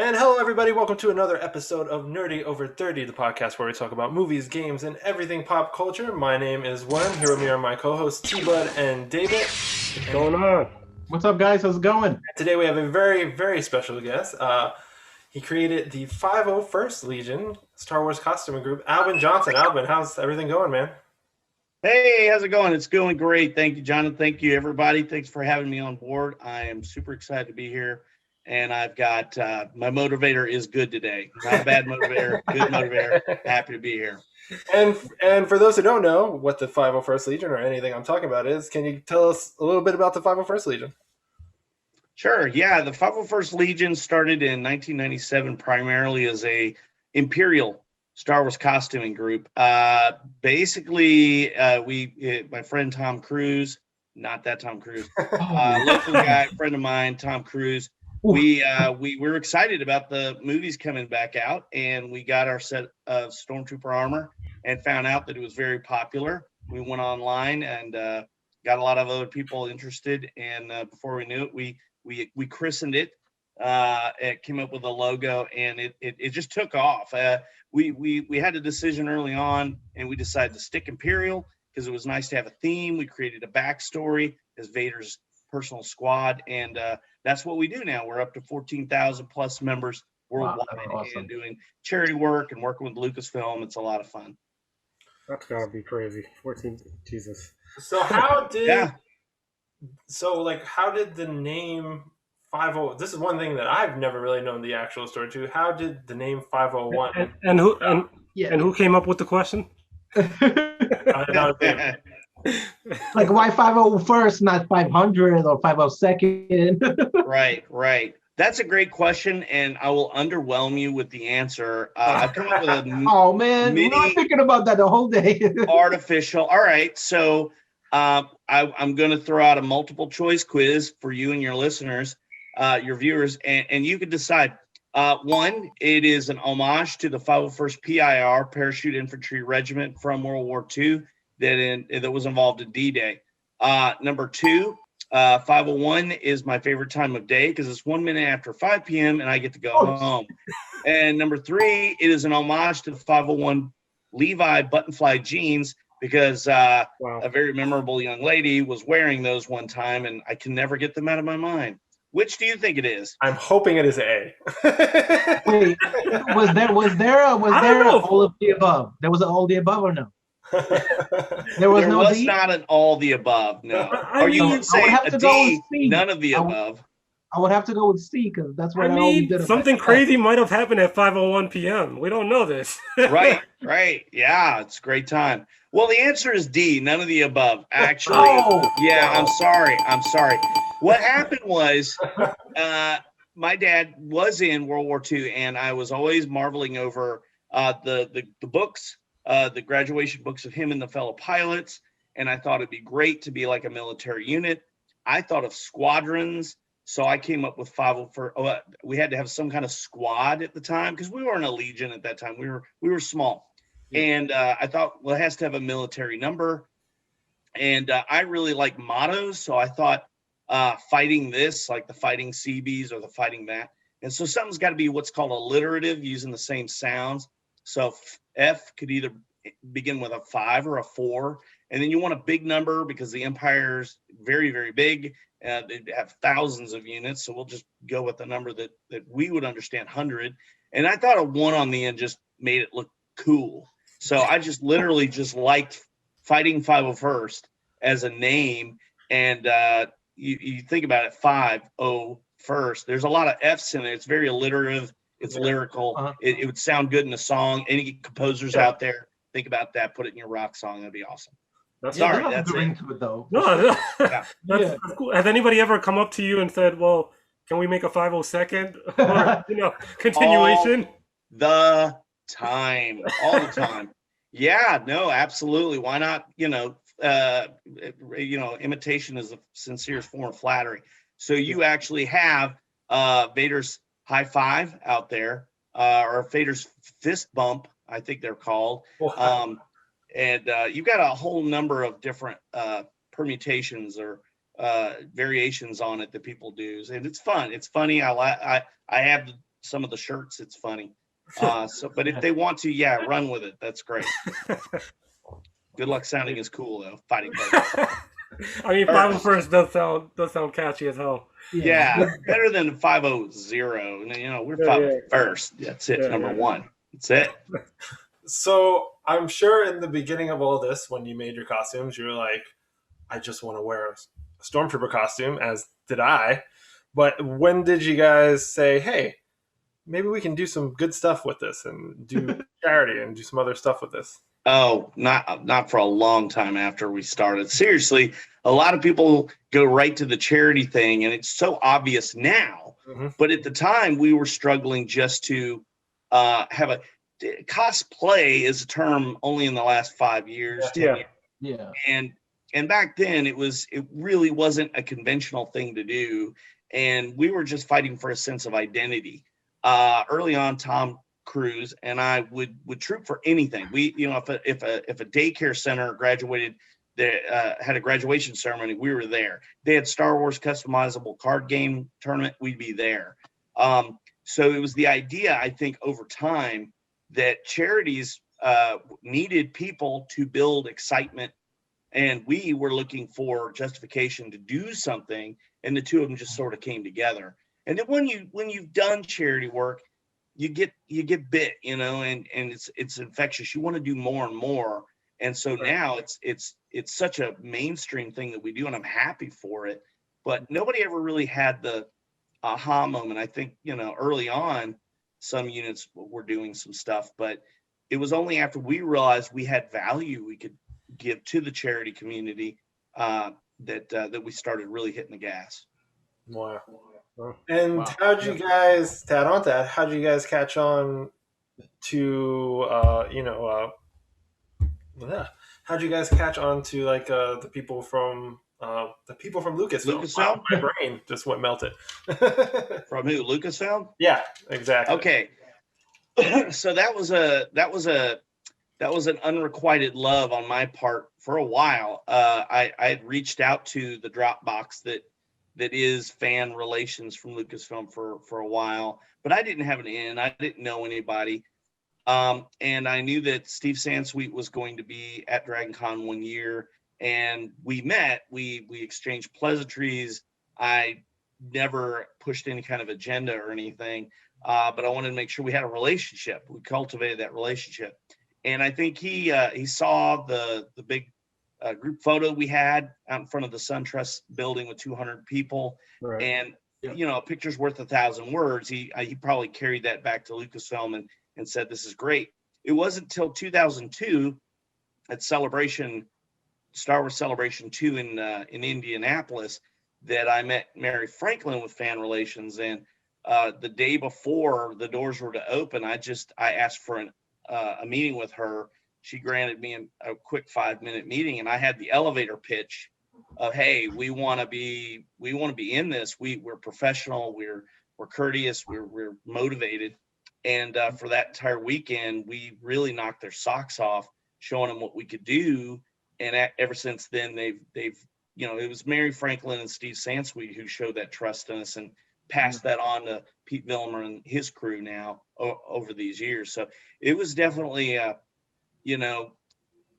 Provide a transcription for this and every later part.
And hello, everybody. Welcome to another episode of NerdyOver30, the podcast where we talk about movies, games, and everything pop culture. My name is Worm. Here with me are my co-hosts T-Bud and David. What's going on? What's up, guys? How's it going? Today we have a very, very special guest. He created the 501st Legion Star Wars costuming group, Albin Johnson. Albin, how's everything going, man? Hey, how's it going? It's going great. Thank you, Jonathan. Thank you, everybody. Thanks for having me on board. I am super excited to be here. And I've got my motivator is good today. Not a bad motivator, good motivator. Happy to be here. And for those who don't know what the 501st Legion or anything I'm talking about is, can you tell us a little bit about the 501st Legion? Sure. Yeah, the 501st Legion started in 1997 primarily as a Imperial Star Wars costuming group. Basically, my friend Tom Cruise, not that Tom Cruise, local guy, friend of mine, Tom Cruise. We were excited about the movies coming back out, and we got our set of Stormtrooper armor and found out that it was very popular. We went online and got a lot of other people interested, and before we knew it, we christened it. It came up with a logo, and it just took off. We had a decision early on, and we decided to stick Imperial because it was nice to have a theme. We created a backstory as Vader's personal squad, and that's what we do now. We're up to 14,000 plus members worldwide. Wow, awesome. And doing charity work and working with Lucasfilm. It's a lot of fun. That's gotta be crazy. 14, Jesus. So how did how did the name 50? This is one thing that I've never really known the actual story to. How did the name 501? And who came up with the question? Like, why 501st, not 500 or 502nd? Right. That's a great question, and I will underwhelm you with the answer. I've come up with a oh man, we were thinking about that the whole day. Artificial. All right, so I'm going to throw out a multiple choice quiz for you and your listeners, your viewers, and you can decide. One, it is an homage to the 501st PIR, Parachute Infantry Regiment from World War II. That was involved in D-Day. Number two, 501 is my favorite time of day because it's 1 minute after 5 p.m. and I get to go home. And number three, it is an homage to the 501 Levi buttonfly jeans because a very memorable young lady was wearing those one time, and I can never get them out of my mind. Which do you think it is? I'm hoping it is A. Wait, was there all of the above? There was an all of the above or no? There was not an all the above. No. Or you can say a D, none of the above. I would have to go with C because that's what I always did. Something crazy might have happened at 5:01 p.m. We don't know this. Right. Yeah, it's a great time. Well, the answer is D, none of the above. Actually, I'm sorry. What happened was my dad was in World War II, and I was always marveling over the books. The graduation books of him and the fellow pilots, and I thought it'd be great to be like a military unit. I thought of squadrons, so I came up with 501. We had to have some kind of squad at the time because we weren't a legion at that time. We were small, and I thought, well, it has to have a military number, and I really like mottos, so I thought fighting this, like the fighting Seabees or the fighting that, and so something's got to be what's called alliterative, using the same sounds. So F could either begin with a 5 or a 4. And then you want a big number because the Empire's very, very big. They have thousands of units. So we'll just go with the number that we would understand, 100. And I thought a 1 on the end just made it look cool. So I just literally just liked Fighting 501st as a name. And you think about it, 501st. There's a lot of F's in it. It's very alliterative. It's lyrical. It would sound good in a song. Any composers out there, think about that. Put it in your rock song. That'd be awesome. That's it. To it though. No. That's cool. Has anybody ever come up to you and said, "Well, can we make a 502nd or continuation?" All the time. Yeah, no, absolutely. Why not? Imitation is the sincerest form of flattery. So you actually have Vader's high five out there, or Vader's fist bump, I think they're called. And you've got a whole number of different permutations or variations on it that people do, and it's fun. It's funny. I have some of the shirts, it's funny. But if they want to, yeah, run with it. That's great. Good luck sounding is cool though. Fighting Players. I mean, 501st does sound catchy as hell. Yeah, better than 500. And you know, we're 501st. That's it. Number one. That's it. So I'm sure in the beginning of all this, when you made your costumes, you were like, I just want to wear a stormtrooper costume, as did I. But when did you guys say, hey, maybe we can do some good stuff with this and do charity and do some other stuff with this? Oh, not for a long time after we started. Seriously, a lot of people go right to the charity thing, and it's so obvious now. Mm-hmm. But at the time, we were struggling just to have a cosplay is a term only in the last 5 years. 10 years. Yeah. And back then, it really wasn't a conventional thing to do, and we were just fighting for a sense of identity. Early on, Tom Cruise and I would troop for anything. We, you know, if a daycare center graduated, had a graduation ceremony, we were there. They had Star Wars customizable card game tournament, we'd be there. So it was the idea, I think, over time that charities needed people to build excitement, and we were looking for justification to do something, and the two of them just sort of came together. And then when you've done charity work, you get bit, you know, and it's infectious. You want to do more and more. And so now it's such a mainstream thing that we do, and I'm happy for it. But nobody ever really had the aha moment. I think, you know, early on, some units were doing some stuff, but it was only after we realized we had value we could give to the charity community that we started really hitting the gas. Wow. And how'd you guys, to add on to that, how'd you guys catch on to, how'd you guys catch on to like the people from Lucasfilm? Lucasfilm? Wow, my brain just went melted. From who? Lucasfilm? Yeah, exactly. Okay. So that was an unrequited love on my part for a while. I had reached out to the Dropbox that is fan relations from Lucasfilm for a while, but I didn't have an in. I didn't know anybody. And I knew that Steve Sansweet was going to be at DragonCon one year, and we met. We exchanged pleasantries. I never pushed any kind of agenda or anything, but I wanted to make sure we had a relationship. We cultivated that relationship, and I think he saw the big group photo we had out in front of the SunTrust building with 200 people, right. And you know, a picture's worth 1,000 words. He probably carried that back to Lucasfilm and said, "This is great." It wasn't until 2002 at Star Wars Celebration 2 in Indianapolis that I met Mary Franklin with fan relations, and the day before the doors were to open, I asked for a meeting with her. She granted me a quick 5-minute meeting, and I had the elevator pitch of, "Hey, we want to be in this. We're professional. We're courteous. We're motivated." And for that entire weekend, we really knocked their socks off, showing them what we could do. And ever since then, they've you know, it was Mary Franklin and Steve Sansweet who showed that trust in us and passed that on to Pete Vilmer and his crew now over these years. So it was definitely you know,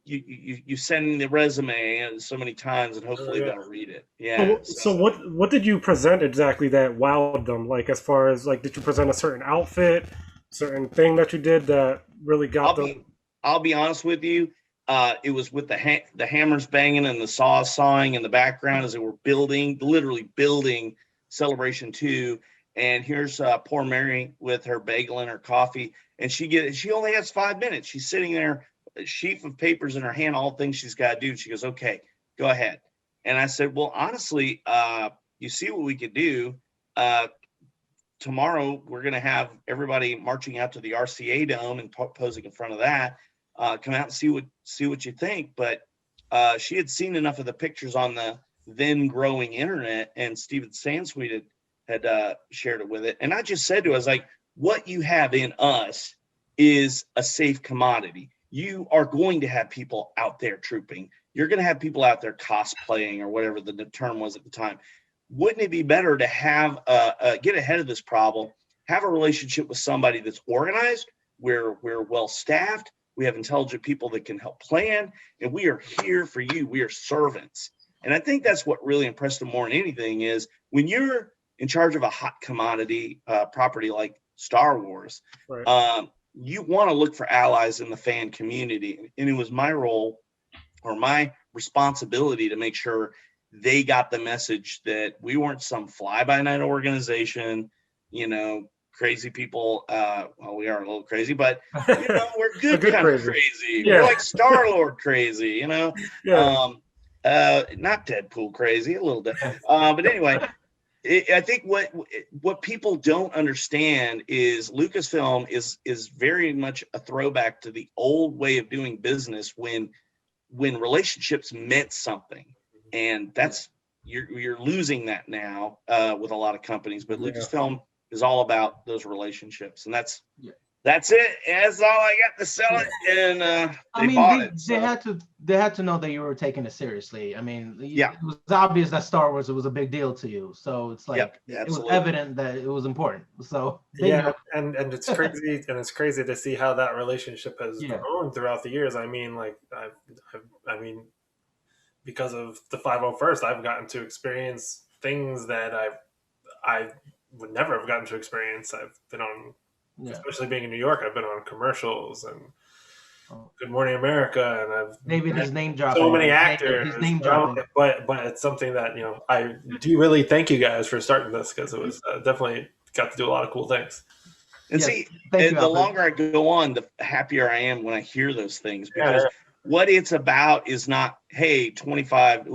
you send the resume so many times, and hopefully they'll read it. Yeah. So what did you present exactly that wowed them? Like, as far as like, did you present a certain outfit, certain thing that you did that really got them? I'll be honest with you. It was with the hammers banging and the saws sawing in the background as they were literally building Celebration 2. And here's poor Mary with her bagel and her coffee, and she only has 5 minutes. She's sitting there, a sheaf of papers in her hand, all things she's got to do. She goes, "Okay, go ahead." And I said, "Well, honestly, you see what we could do. Tomorrow we're going to have everybody marching out to the RCA Dome and posing in front of that. Come out and see what you think." But she had seen enough of the pictures on the then growing internet, and Steven Sansweet had shared it with it. And I just said to her, I was like, "What you have in us is a safe commodity. You are going to have people out there trooping. You're going to have people out there cosplaying," or whatever the term was at the time. "Wouldn't it be better to have get ahead of this problem have a relationship with somebody that's organized. We're well staffed. We have intelligent people that can help plan, and we are here for you. We are servants. And I think that's what really impressed them more than anything is when you're in charge of a hot commodity property like Star Wars, Right. you want to look for allies in the fan community. And it was my role or my responsibility to make sure they got the message that we weren't some fly-by-night organization, crazy people. Well, we are a little crazy, but we're good kind of crazy. Yeah. We're like Star-Lord crazy, Yeah. Not Deadpool crazy, a little bit. But anyway, I think what people don't understand is Lucasfilm is very much a throwback to the old way of doing business when relationships meant something, and that's you're losing that now with a lot of companies. But Lucasfilm is all about those relationships, and that's it. That's all I got to sell it. And they had to know that you were taking it seriously. I mean, yeah, it was obvious that Star Wars was a big deal to you, so it's like it was evident that it was important. So and it's crazy, and it's crazy to see how that relationship has grown throughout the years. I mean, like I mean, because of the 501st, I've gotten to experience things that I would never have gotten to experience. I've been on, especially being in New York, I've been on commercials and Good Morning America, and I've David is name dropping so many actors. He's name dropping. But it's something that I do really thank you guys for starting this, because it was definitely got to do a lot of cool things. And the longer I go on, the happier I am when I hear those things, because what it's about is not, hey, 25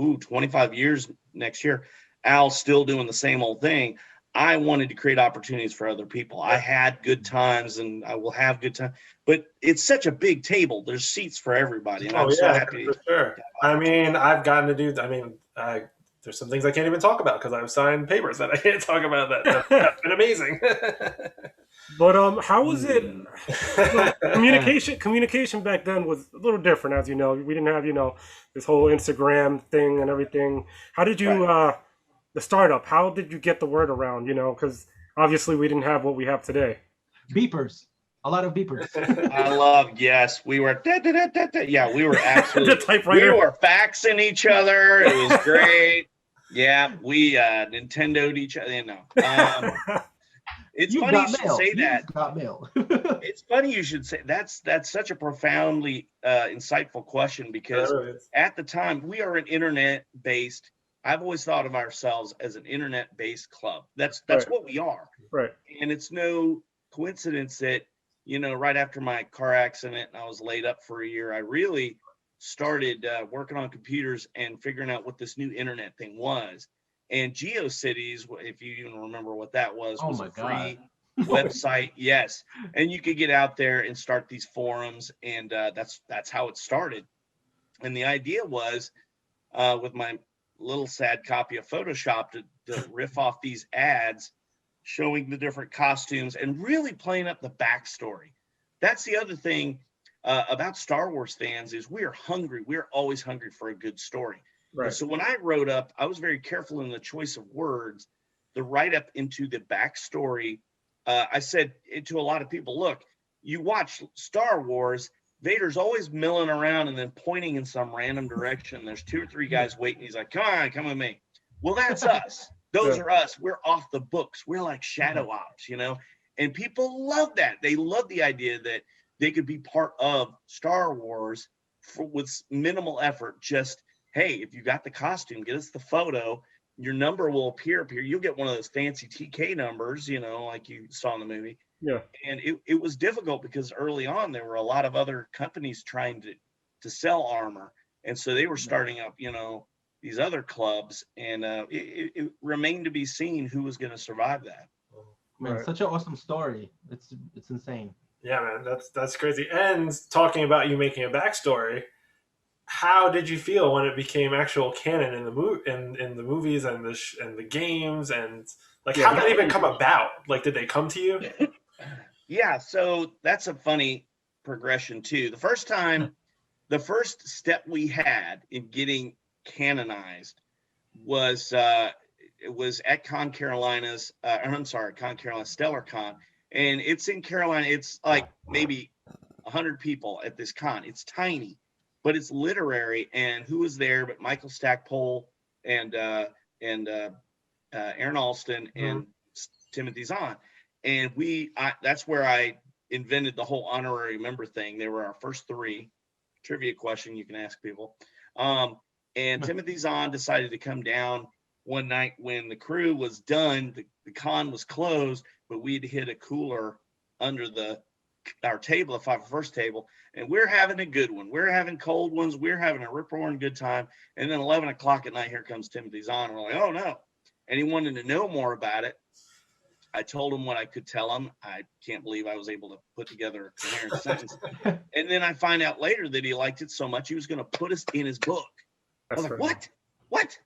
years next year, Al's still doing the same old thing. I wanted to create opportunities for other people. I had good times, and I will have good times. But it's such a big table. There's seats for everybody. And I'm so happy. For sure. I mean, I've gotten to do, there's some things I can't even talk about because I've signed papers that I can't talk about. That's been amazing. But how was it? Communication back then was a little different, as you know. We didn't have this whole Instagram thing and everything. How did you the startup? How did you get the word around? Because obviously we didn't have what we have today. Beepers. A lot of beepers. We were yeah, we were absolutely the typewriter. We were faxing each other. It was great. Yeah, we Nintendo'd each other. It's funny you should say that. It's funny you should say that's such a profoundly insightful question, because at the time we are an internet-based. I've always thought of ourselves as an internet-based club. That's what we are. Right. And it's no coincidence that right after my car accident and I was laid up for a year, I really started working on computers and figuring out what this new internet thing was. And GeoCities, if you even remember what that was a free website. Yes. And you could get out there and start these forums. And that's how it started. And the idea was with my little sad copy of Photoshop to riff off these ads showing the different costumes and really playing up the backstory. That's the other thing about Star Wars fans is we're hungry. We're always hungry for a good story. Right. And so when I wrote up, I was very careful in the choice of words to write up into the backstory. I said to a lot of people, look, you watch Star Wars, Vader's always milling around and then pointing in some random direction. There's 2 or 3 guys waiting. He's like, come with me. Well, that's us. Those are us. We're off the books. We're like shadow ops, and people love that. They love the idea that they could be part of Star Wars with minimal effort. Just, hey, if you got the costume, get us the photo. Your number will appear up here. You'll get one of those fancy TK numbers, like you saw in the movie. Yeah. And it was difficult because early on there were a lot of other companies trying to sell armor. And so they were starting up, these other clubs, and it remained to be seen who was going to survive that. Man, such an awesome story. It's insane. Yeah, man, that's crazy. And talking about you making a backstory, how did you feel when it became actual canon in the movies and the games, and how did it even come about? Like, did they come to you? Yeah, so that's a funny progression too. The first step we had in getting canonized was it was at Con Carolina's, I'm sorry, Con Carolina Stellar Con, and it's in Carolina. It's like maybe 100 people at this con. It's tiny, but it's literary. And who was there but Michael Stackpole and Aaron Alston and Timothy Zahn. And that's where I invented the whole honorary member thing. They were our first 3. Trivia question you can ask people. And Timothy Zahn decided to come down one night when the crew was done. The con was closed, but we'd hit a cooler under our table, the 501st table, and we're having a good one. We're having cold ones. We're having a rip-roaring good time. And then 11 o'clock at night, here comes Timothy Zahn. And we're like, oh no. And he wanted to know more about it. I told him what I could tell him. I can't believe I was able to put together a coherent sentence. And then I find out later that he liked it so much he was going to put us in his book. I was like, what?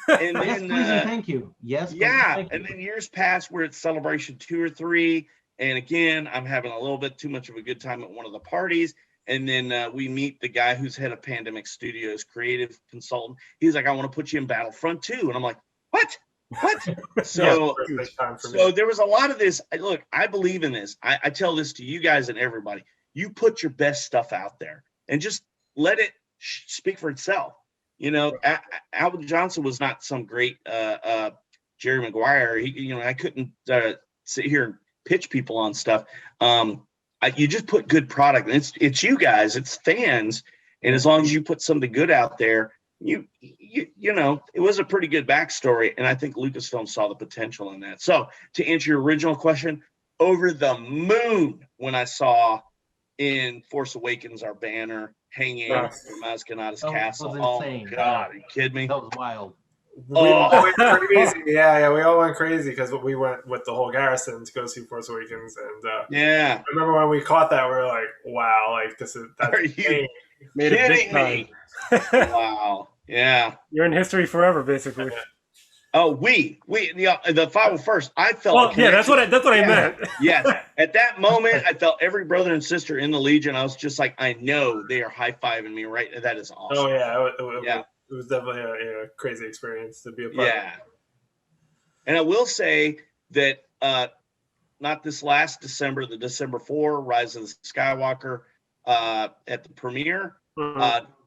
And then, yes, please and thank you. Yes. Yeah. And then years pass where it's celebration 2 or 3. And again, I'm having a little bit too much of a good time at one of the parties. And then we meet the guy who's head of Pandemic Studios, creative consultant. He's like, I want to put you in Battlefront 2. And I'm like, what? So there was a lot of this. Look, I believe in this. I tell this to you guys and everybody. You put your best stuff out there and just let it speak for itself. You know, Albin Johnson was not some great Jerry Maguire. I couldn't sit here and pitch people on stuff. You just put good product. And it's you guys, it's fans. And as long as you put something good out there, you know, it was a pretty good backstory. And I think Lucasfilm saw the potential in that. So to answer your original question, over the moon when I saw in Force Awakens our banner hanging from Maz Kanata's castle. Oh my God, are you kidding me? That was wild. We all went crazy. Yeah, we all went crazy because we went with the whole garrison to go see Force Awakens, and I remember when we caught that, we were like, "Wow, like that's you made it big time." Wow, yeah, you're in history forever, basically. Oh, the 501st. I felt. Well, yeah, that's what I meant. Yes, at that moment, I felt every brother and sister in the Legion. I was just like, I know they are high-fiving me right. That is awesome. Oh yeah, it was definitely a crazy experience to be a part of. And I will say that not this last December, the December 4, Rise of the Skywalker, at the premiere,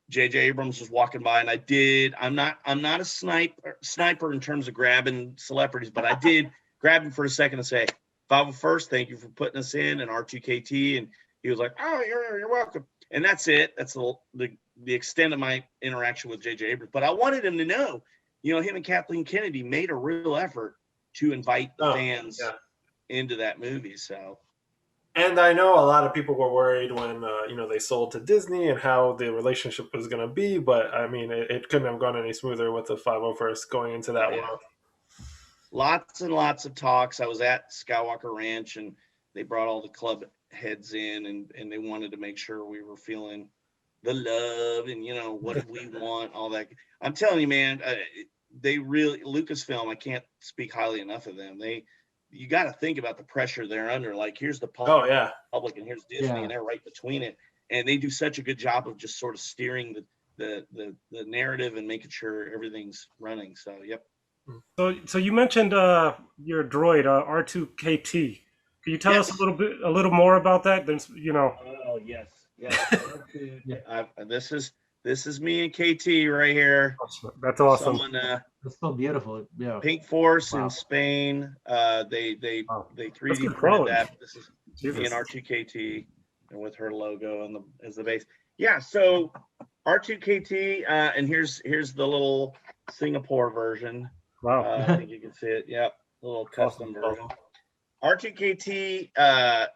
J.J. Abrams was walking by, and I'm not a sniper in terms of grabbing celebrities, but I did grab him for a second and say, 501st, thank you for putting us in, and R2KT, and he was like, oh, you're welcome. And that's it. That's the extent of my interaction with J.J. Abrams. But I wanted him to know, you know, him and Kathleen Kennedy made a real effort to invite the fans into that movie. So, and I know a lot of people were worried when they sold to Disney and how the relationship was going to be. But I mean, it couldn't have gone any smoother with the 501st going into that world. Lots and lots of talks. I was at Skywalker Ranch, and they brought all the club heads in, and they wanted to make sure we were feeling the love and, you know, what do we want, all that. I'm telling you, man, they really, Lucasfilm, I can't speak highly enough of them. You got to think about the pressure they're under. Like, here's the public and here's Disney, and they're right between it. And they do such a good job of just sort of steering the narrative and making sure everything's running. So, yep. So you mentioned your droid, R2KT. Can you tell us a little more about that? Oh yes. This is me and KT right here. That's awesome. That's so beautiful. Yeah. Pink Force in Spain. They 3D printed that. This is me and R2KT, and with her logo as the base. Yeah. So R2KT, and here's the little Singapore version. Wow. I think you can see it. Yep. A little custom version. R2KT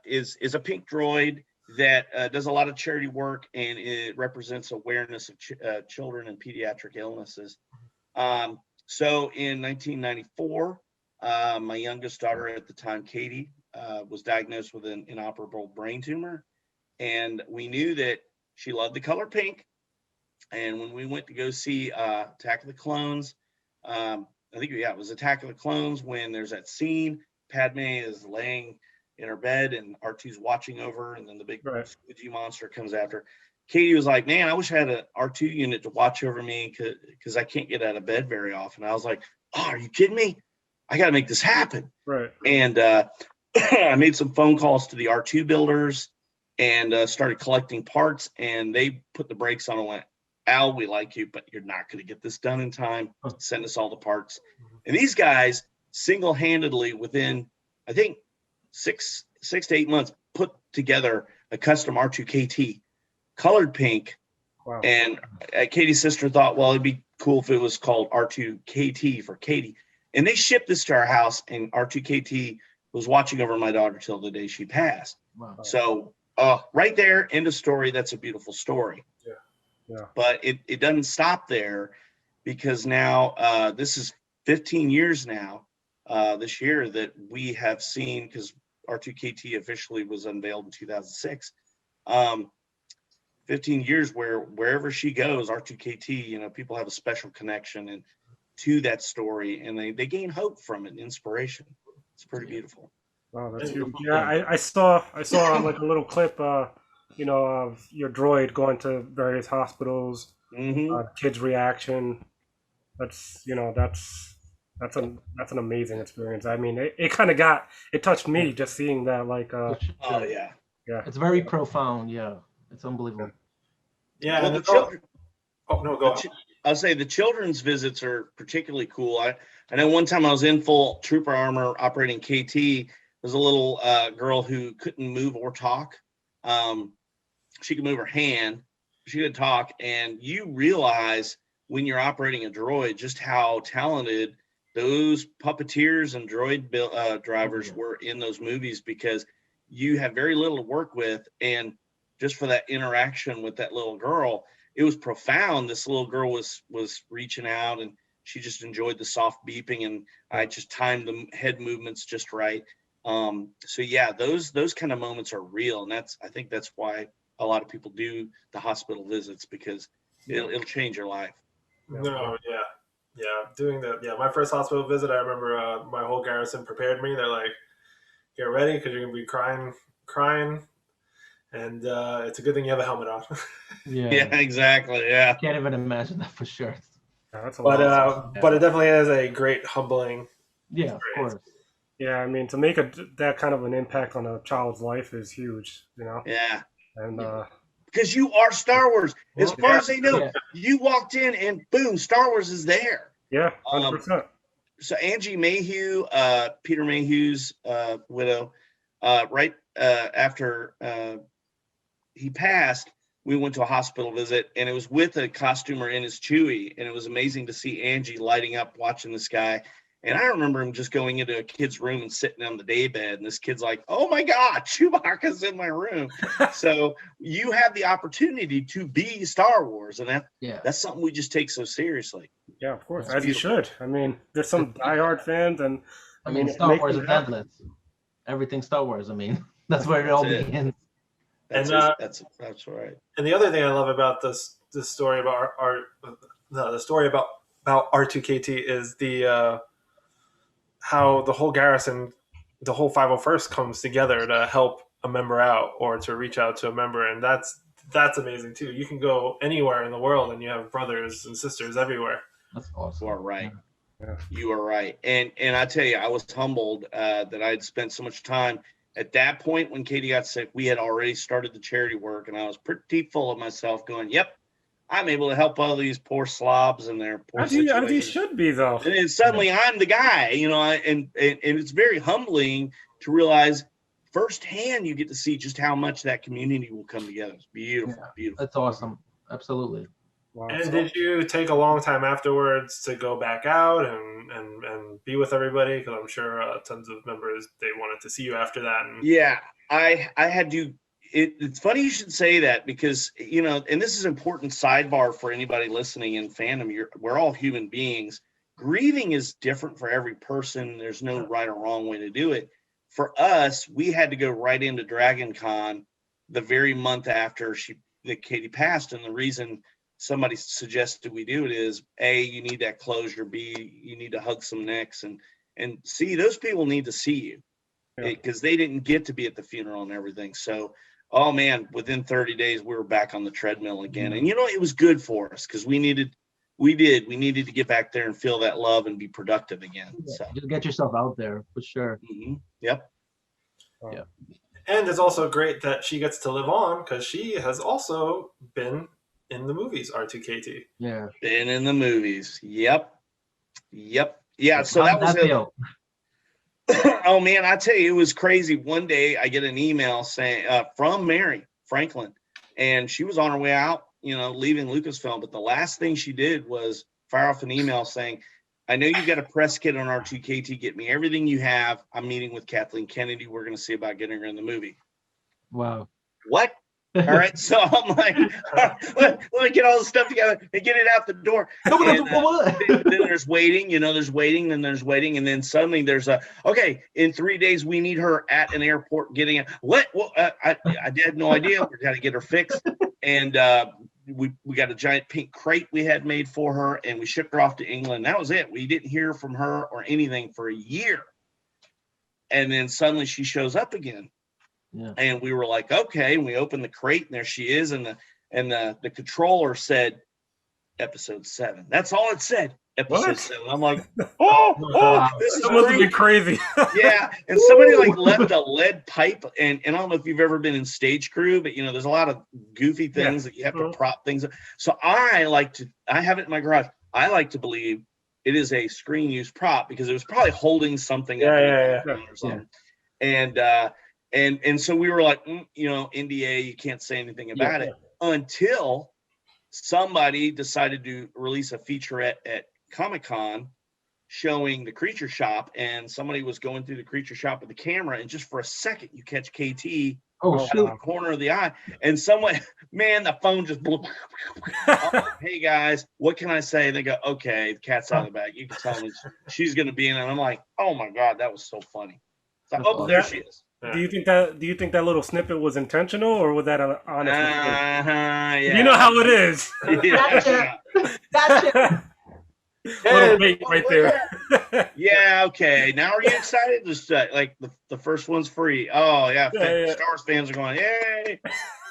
is a pink droid that does a lot of charity work, and it represents awareness of children and pediatric illnesses. So in 1994, my youngest daughter at the time, Katie, was diagnosed with an inoperable brain tumor, and we knew that she loved the color pink. And when we went to go see Attack of the Clones, I think it was Attack of the Clones, when there's that scene, Padme is laying in her bed and R2's watching over, and then the big squidgy monster comes after. Katie was like, man, I wish I had an R2 unit to watch over me because I can't get out of bed very often. I was like, oh, are you kidding me? I got to make this happen. Right. And I made some phone calls to the R2 builders and started collecting parts, and they put the brakes on and went, Al, we like you, but you're not going to get this done in time. Send us all the parts. And these guys single-handedly within, I think, six to 8 months, put together a custom R2 KT, colored pink. Wow. And Katie's sister thought, well, it'd be cool if it was called R2 KT for Katie. And they shipped this to our house, and R2 KT was watching over my daughter till the day she passed. Wow. So right there, end of story. That's a beautiful story. Yeah. But it doesn't stop there, because now this is 15 years now this year that we have seen, because R2KT officially was unveiled in 2006. 15 years where wherever she goes, R2KT, people have a special connection and to that story, and they gain hope from it and inspiration. It's pretty beautiful. Wow, that's huge. Yeah, I saw like a little clip, of your droid going to various hospitals, kids' reaction. That's an amazing experience. I mean, it kind of it touched me just seeing that. Like, oh yeah, it's very profound. Yeah, it's unbelievable. Yeah, well, and the children. Oh no, go on. I'll say the children's visits are particularly cool. I know one time I was in full trooper armor operating KT. There's a little girl who couldn't move or talk. She could move her hand, she could talk, and you realize when you're operating a droid just how talented those puppeteers and droid drivers were in those movies, because you have very little to work with, and just for that interaction with that little girl, it was profound. This little girl was reaching out, and she just enjoyed the soft beeping, and I just timed the head movements just right. So yeah, those kind of moments are real, and I think that's why a lot of people do the hospital visits, because it'll change your life. No, yeah, doing that. Yeah, my first hospital visit, I remember my whole garrison prepared me. They're like, "Get ready, because you're gonna be crying, and it's a good thing you have a helmet on." Yeah, exactly. Yeah, I can't even imagine that for sure. Yeah, that's but it definitely is a great humbling. Yeah, of course. Yeah, I mean, to make that kind of an impact on a child's life is huge. Yeah, and because you are Star Wars. As far as they know, you walked in and boom, Star Wars is there. Yeah, 100%. So Angie Mayhew, Peter Mayhew's widow, right after he passed, we went to a hospital visit, and it was with a costumer in his Chewie, and it was amazing to see Angie lighting up watching this guy. And I remember him just going into a kid's room and sitting on the daybed, and this kid's like, "Oh my God, Chewbacca's in my room." So you have the opportunity to be Star Wars, and that's something we just take so seriously. Yeah, of course, as you should. I mean, there's some diehard fans, and I mean, Star Wars is endless. Everything Star Wars. I mean, that's where it all begins. That's right. And the other thing I love about this story about the story about R2KT is the how the whole garrison, the whole 501st comes together to help a member out or to reach out to a member, and that's amazing too. You can go anywhere in the world, and you have brothers and sisters everywhere. That's awesome. You are right. Yeah. You are right. And I tell you, I was humbled that I had spent so much time. At that point, when Katie got sick, we had already started the charity work, and I was pretty full of myself going, yep, I'm able to help all these poor slobs and their poor situations. As you should be, though. And then suddenly I'm the guy, and it's very humbling to realize firsthand you get to see just how much that community will come together. It's beautiful, beautiful. That's awesome. Absolutely. Wow. And did you take a long time afterwards to go back out and be with everybody? Because I'm sure tons of members, they wanted to see you after that. Yeah, I had to. It's funny you should say that, because, and this is an important sidebar for anybody listening in fandom. We're all human beings. Grieving is different for every person. There's no right or wrong way to do it. For us, we had to go right into Dragon Con the very month after Katie passed. And the reason somebody suggested we do it is, A, you need that closure. B, you need to hug some necks. And C, those people need to see you, because they didn't get to be at the funeral and everything. So, oh man, within 30 days, we were back on the treadmill again. And, it was good for us, because we needed We did. We needed to get back there and feel that love and be productive again. So Just get yourself out there for sure. Yep. Yeah. And it's also great that she gets to live on because she has also been in the movies, R2KT. Yeah. Been in the movies. Yep. Yeah. So How that did was that it. feel? Oh man, I tell you, it was crazy. One day I get an email saying from Mary Franklin, and she was on her way out, leaving Lucasfilm. But the last thing she did was fire off an email saying, I know you've got a press kit on R2KT. Get me everything you have. I'm meeting with Kathleen Kennedy. We're going to see about getting her in the movie. Wow. What? All right. So I'm like, let me get all the stuff together and get it out the door. And, then there's waiting, there's waiting, and there's waiting. And then suddenly there's okay, in 3 days, we need her at an airport getting it. What? Well, I had no idea. We got to get her fixed. And we got a giant pink crate we had made for her, and we shipped her off to England. That was it. We didn't hear from her or anything for a year. And then suddenly she shows up again. Yeah. And we were like, okay. And we opened the crate, and there she is. And the controller said, episode 7. That's all it said. Episode 7. I'm like, oh, this is crazy. Yeah. And somebody left a lead pipe. And I don't know if you've ever been in stage crew, but there's a lot of goofy things that you have to prop things up. So I have it in my garage. I like to believe it is a screen use prop because it was probably holding something up or something. And so we were like, NDA, you can't say anything about it until somebody decided to release a featurette at Comic-Con showing the creature shop, and somebody was going through the creature shop with the camera, and just for a second you catch KT out of the corner of the eye, and someone, man, the phone just blew. Like, hey guys, what can I say? They go, okay, the cat's out of the bag. You can tell me she's going to be in it. And I'm like, oh my God, that was so funny. So, there she is. Do you think that little snippet was intentional, or was that an honest mistake? Yeah. You know how it is. Gotcha. Little bait right there. Yeah. Okay. Now are you excited? Just like the first one's free. Oh yeah. Star Wars fans are going, yay!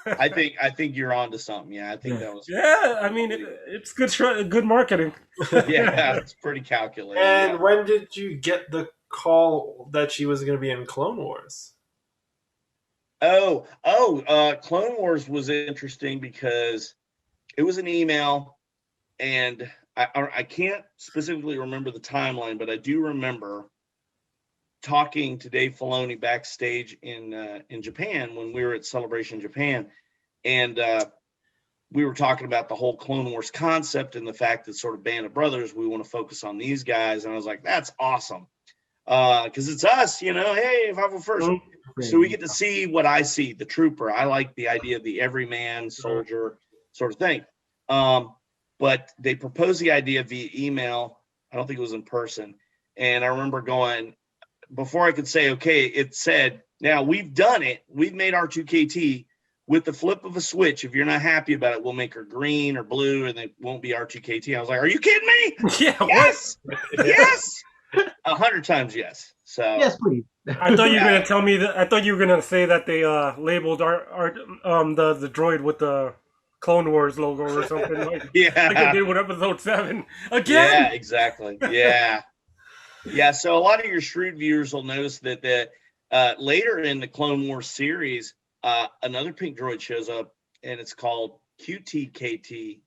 I think you're on to something. Yeah. I think that was. Yeah. I mean, it's good marketing. Yeah. It's pretty calculated. And when did you get the call that she was going to be in Clone Wars? Clone Wars was interesting because it was an email, and I can't specifically remember the timeline, but I do remember talking to Dave Filoni backstage in Japan when we were at Celebration Japan, and we were talking about the whole Clone Wars concept and the fact that sort of Band of Brothers, we want to focus on these guys, and I was like, that's awesome, because it's us, hey, if I were first. So we get to see what I see, the trooper. I like the idea of the everyman soldier sort of thing. But they proposed the idea via email. I don't think it was in person. And I remember going, before I could say, okay, it said, now we've done it. We've made R2KT with the flip of a switch. If you're not happy about it, we'll make her green or blue and it won't be R2KT. I was like, are you kidding me? Yeah. Yes. Yes. 100 times yes. So yes, please. I thought you were gonna tell me that. I thought you were gonna say that they labeled the droid with the Clone Wars logo or something like they did with Episode 7 again. Yeah, exactly. Yeah. So a lot of your shrewd viewers will notice that later in the Clone Wars series, another pink droid shows up, and it's called QTKT.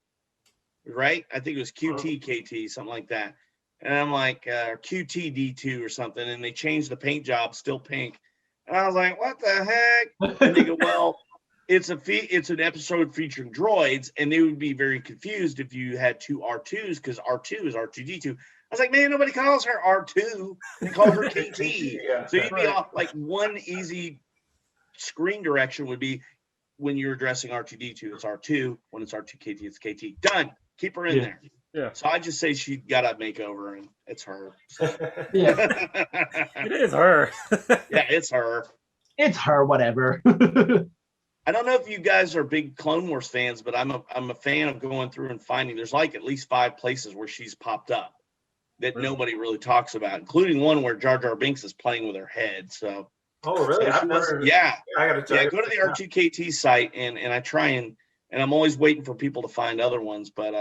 Right? I think it was QTKT, something like that. And I'm like, QTD2 or something. And they changed the paint job, still pink. And I was like, what the heck? And they go, well, it's an episode featuring droids. And they would be very confused if you had two R2s because R2 is R2D2. I was like, man, nobody calls her R2. They call her KT. So you'd be off. Like one easy screen direction would be when you're addressing R2D2, it's R2. When it's R2KT, it's KT. Done. Keep her in there. Yeah. So I just say she got a makeover, and it's her. So. Yeah. It is her. Yeah, it's her. It's her. Whatever. I don't know if you guys are big Clone Wars fans, but I'm a fan of going through and finding. There's like at least 5 places where she's popped up that nobody really talks about, including one where Jar Jar Binks is playing with her head. So. Oh really? So I gotta check. Go to the R2KT site, and I try and I'm always waiting for people to find other ones, but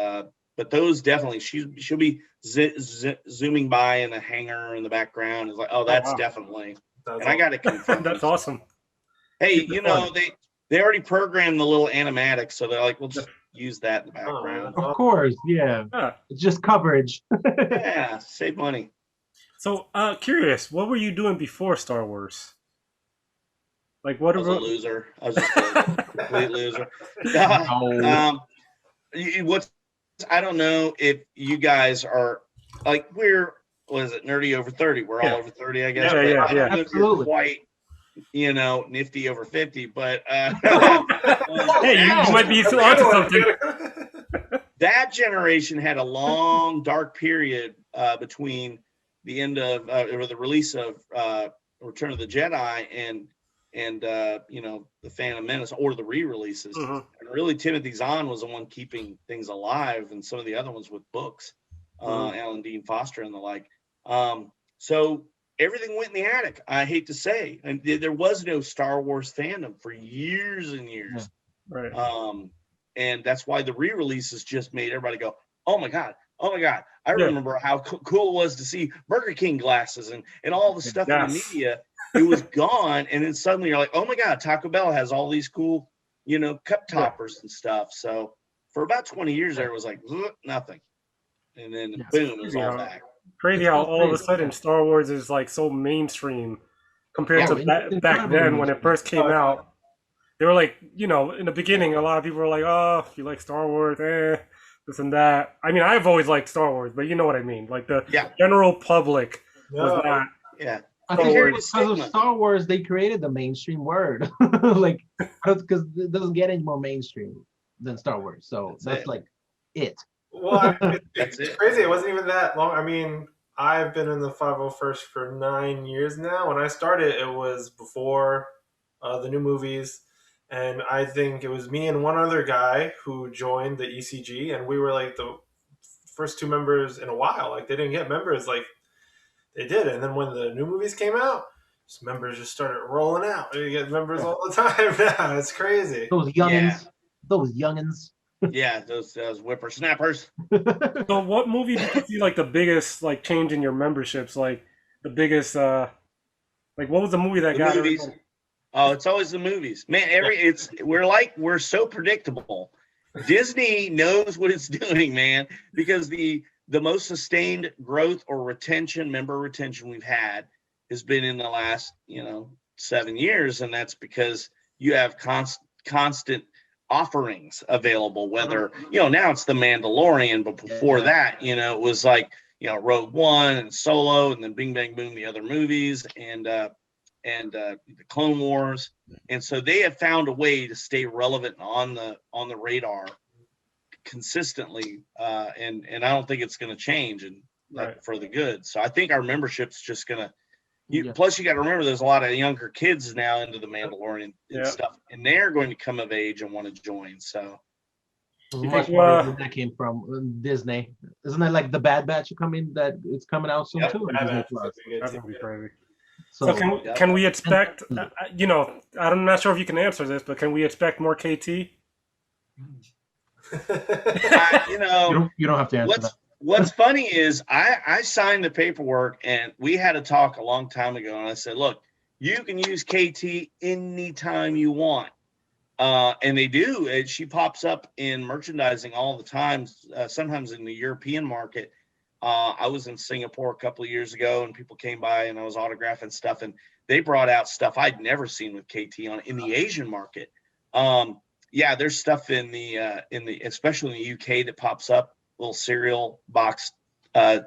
but those definitely she'll be zooming by in a hangar in the background. It's like, oh, that's wow. definitely. That's And I got to confirm. That's awesome. Hey, Super fun. they already programmed the little animatics, so they're like, we'll just use that in the background. Oh, Of course, yeah. It's just coverage. Yeah, save money. So, curious, what were you doing before Star Wars? Like, what? I was a loser. I was just a complete loser. No. What's I don't know if you guys are like what is it, nerdy over 30? We're all over 30, I guess. Yeah. I don't know if you're Absolutely. quite, nifty over 50, but Hey, you might be onto something. that generation had a long dark period between the end of or the release of Return of the Jedi and the Phantom Menace, or the re-releases. Mm-hmm. And really, Timothy Zahn was the one keeping things alive, and some of the other ones with books, Alan Dean Foster and the like. So everything went in the attic, I hate to say, and there was no Star Wars fandom for years and years. Right. And that's why the re-releases just made everybody go, oh my god, I remember how cool it was to see Burger King glasses and all the stuff in the media. It was gone, and then suddenly you're like, oh my god, Taco Bell has all these cool cup toppers and stuff. So for about 20 years there, it was like nothing, and then boom, it was all back. Crazy how all of a sudden Star Wars is like so mainstream compared to back then when it first came out. They were like, in the beginning, a lot of people were like, oh, you like Star Wars, this and that. I mean, I've always liked Star Wars, but you know what I mean. Like the general public was not. Yeah. I think because of Star Wars, they created the mainstream word. Like, because it doesn't get any more mainstream than Star Wars. So that's like it. Well, it's crazy. It wasn't even that long. I mean, I've been in the 501st for 9 years now. When I started, it was before the new movies. And I think it was me and one other guy who joined the ECG. And we were like the first two members in a while. Like, they didn't get members like they did. And then when the new movies came out, members just started rolling out. You get members all the time now. It's crazy. Those youngins. Yeah, those whippersnappers. So what movie did you see like the biggest like change in your memberships? Like the biggest like what was the movie that got movies? Oh, it's always the movies. Man, we're so predictable. Disney knows what it's doing, man, because the most sustained growth or member retention we've had has been in the last, 7 years. And that's because you have constant offerings available, whether, now it's the Mandalorian, but before that, it was like, Rogue One and Solo, and then Bing Bang Boom, the other movies, and the Clone Wars. And so they have found a way to stay relevant on the radar consistently, and I don't think it's going to change for the good. So I think our membership's just going to plus you got to remember there's a lot of younger kids now into the Mandalorian and stuff, and they're going to come of age and want to join. So you think that came from Disney? Isn't that like the Bad Batch that it's coming out soon too? That's gonna be crazy. So can we expect? I'm not sure if you can answer this, but can we expect more KT? You don't have to answer that. What's funny is I signed the paperwork, and we had a talk a long time ago, and I said, look, you can use KT anytime you want. And they do. She pops up in merchandising all the time, sometimes in the European market. I was in Singapore a couple of years ago, and people came by, and I was autographing stuff, and they brought out stuff I'd never seen with KT in the Asian market. There's stuff in the especially in the UK that pops up, little cereal box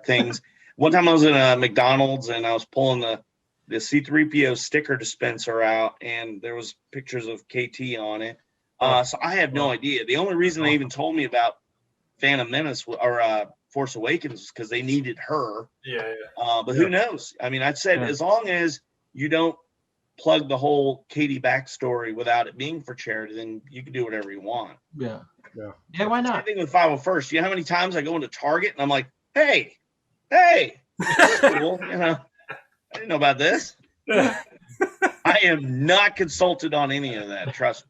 things. One time I was in a McDonald's, and I was pulling the C-3PO sticker dispenser out, and there was pictures of KT on it. So I have no idea. The only reason they even told me about Phantom Menace or Force Awakens was because they needed her. But who knows? I mean, I'd said as long as you don't plug the whole Katie backstory without it being for charity, then you can do whatever you want. Yeah, why not? Same thing with 501st. You know how many times I go into Target and I'm like, hey, this is cool. I didn't know about this. I am not consulted on any of that. Trust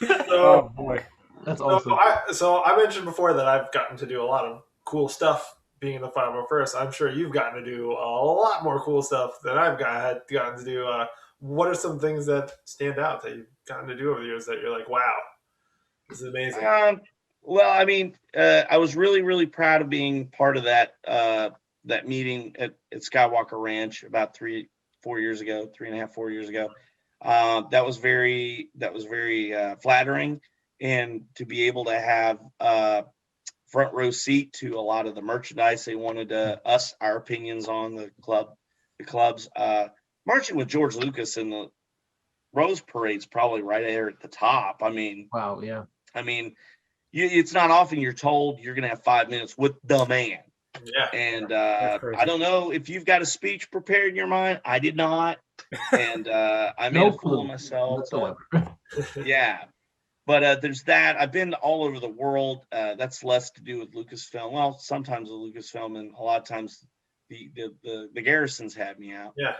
me. So, boy, that's awesome. So I mentioned before that I've gotten to do a lot of cool stuff being in the 501st. I'm sure you've gotten to do a lot more cool stuff than gotten to do. What are some things that stand out that you've gotten to do over the years that you're like, wow, this is amazing? Well, I mean, I was really, really proud of being part of that meeting at Skywalker Ranch about 3.5, 4 years ago. That was very flattering, and to be able to have front row seat to a lot of the merchandise they wanted our opinions on the clubs. Marching with George Lucas in the Rose Parade's probably right there at the top. I mean, Wow, yeah. I mean, it's not often you're told you're going to have 5 minutes with the man. Yeah. And I don't know if you've got a speech prepared in your mind. I did not. And I made a fool of myself. Yeah. But there's that. I've been all over the world. That's less to do with Lucasfilm. Well, sometimes with Lucasfilm, and a lot of times the Garrisons had me out. Yeah.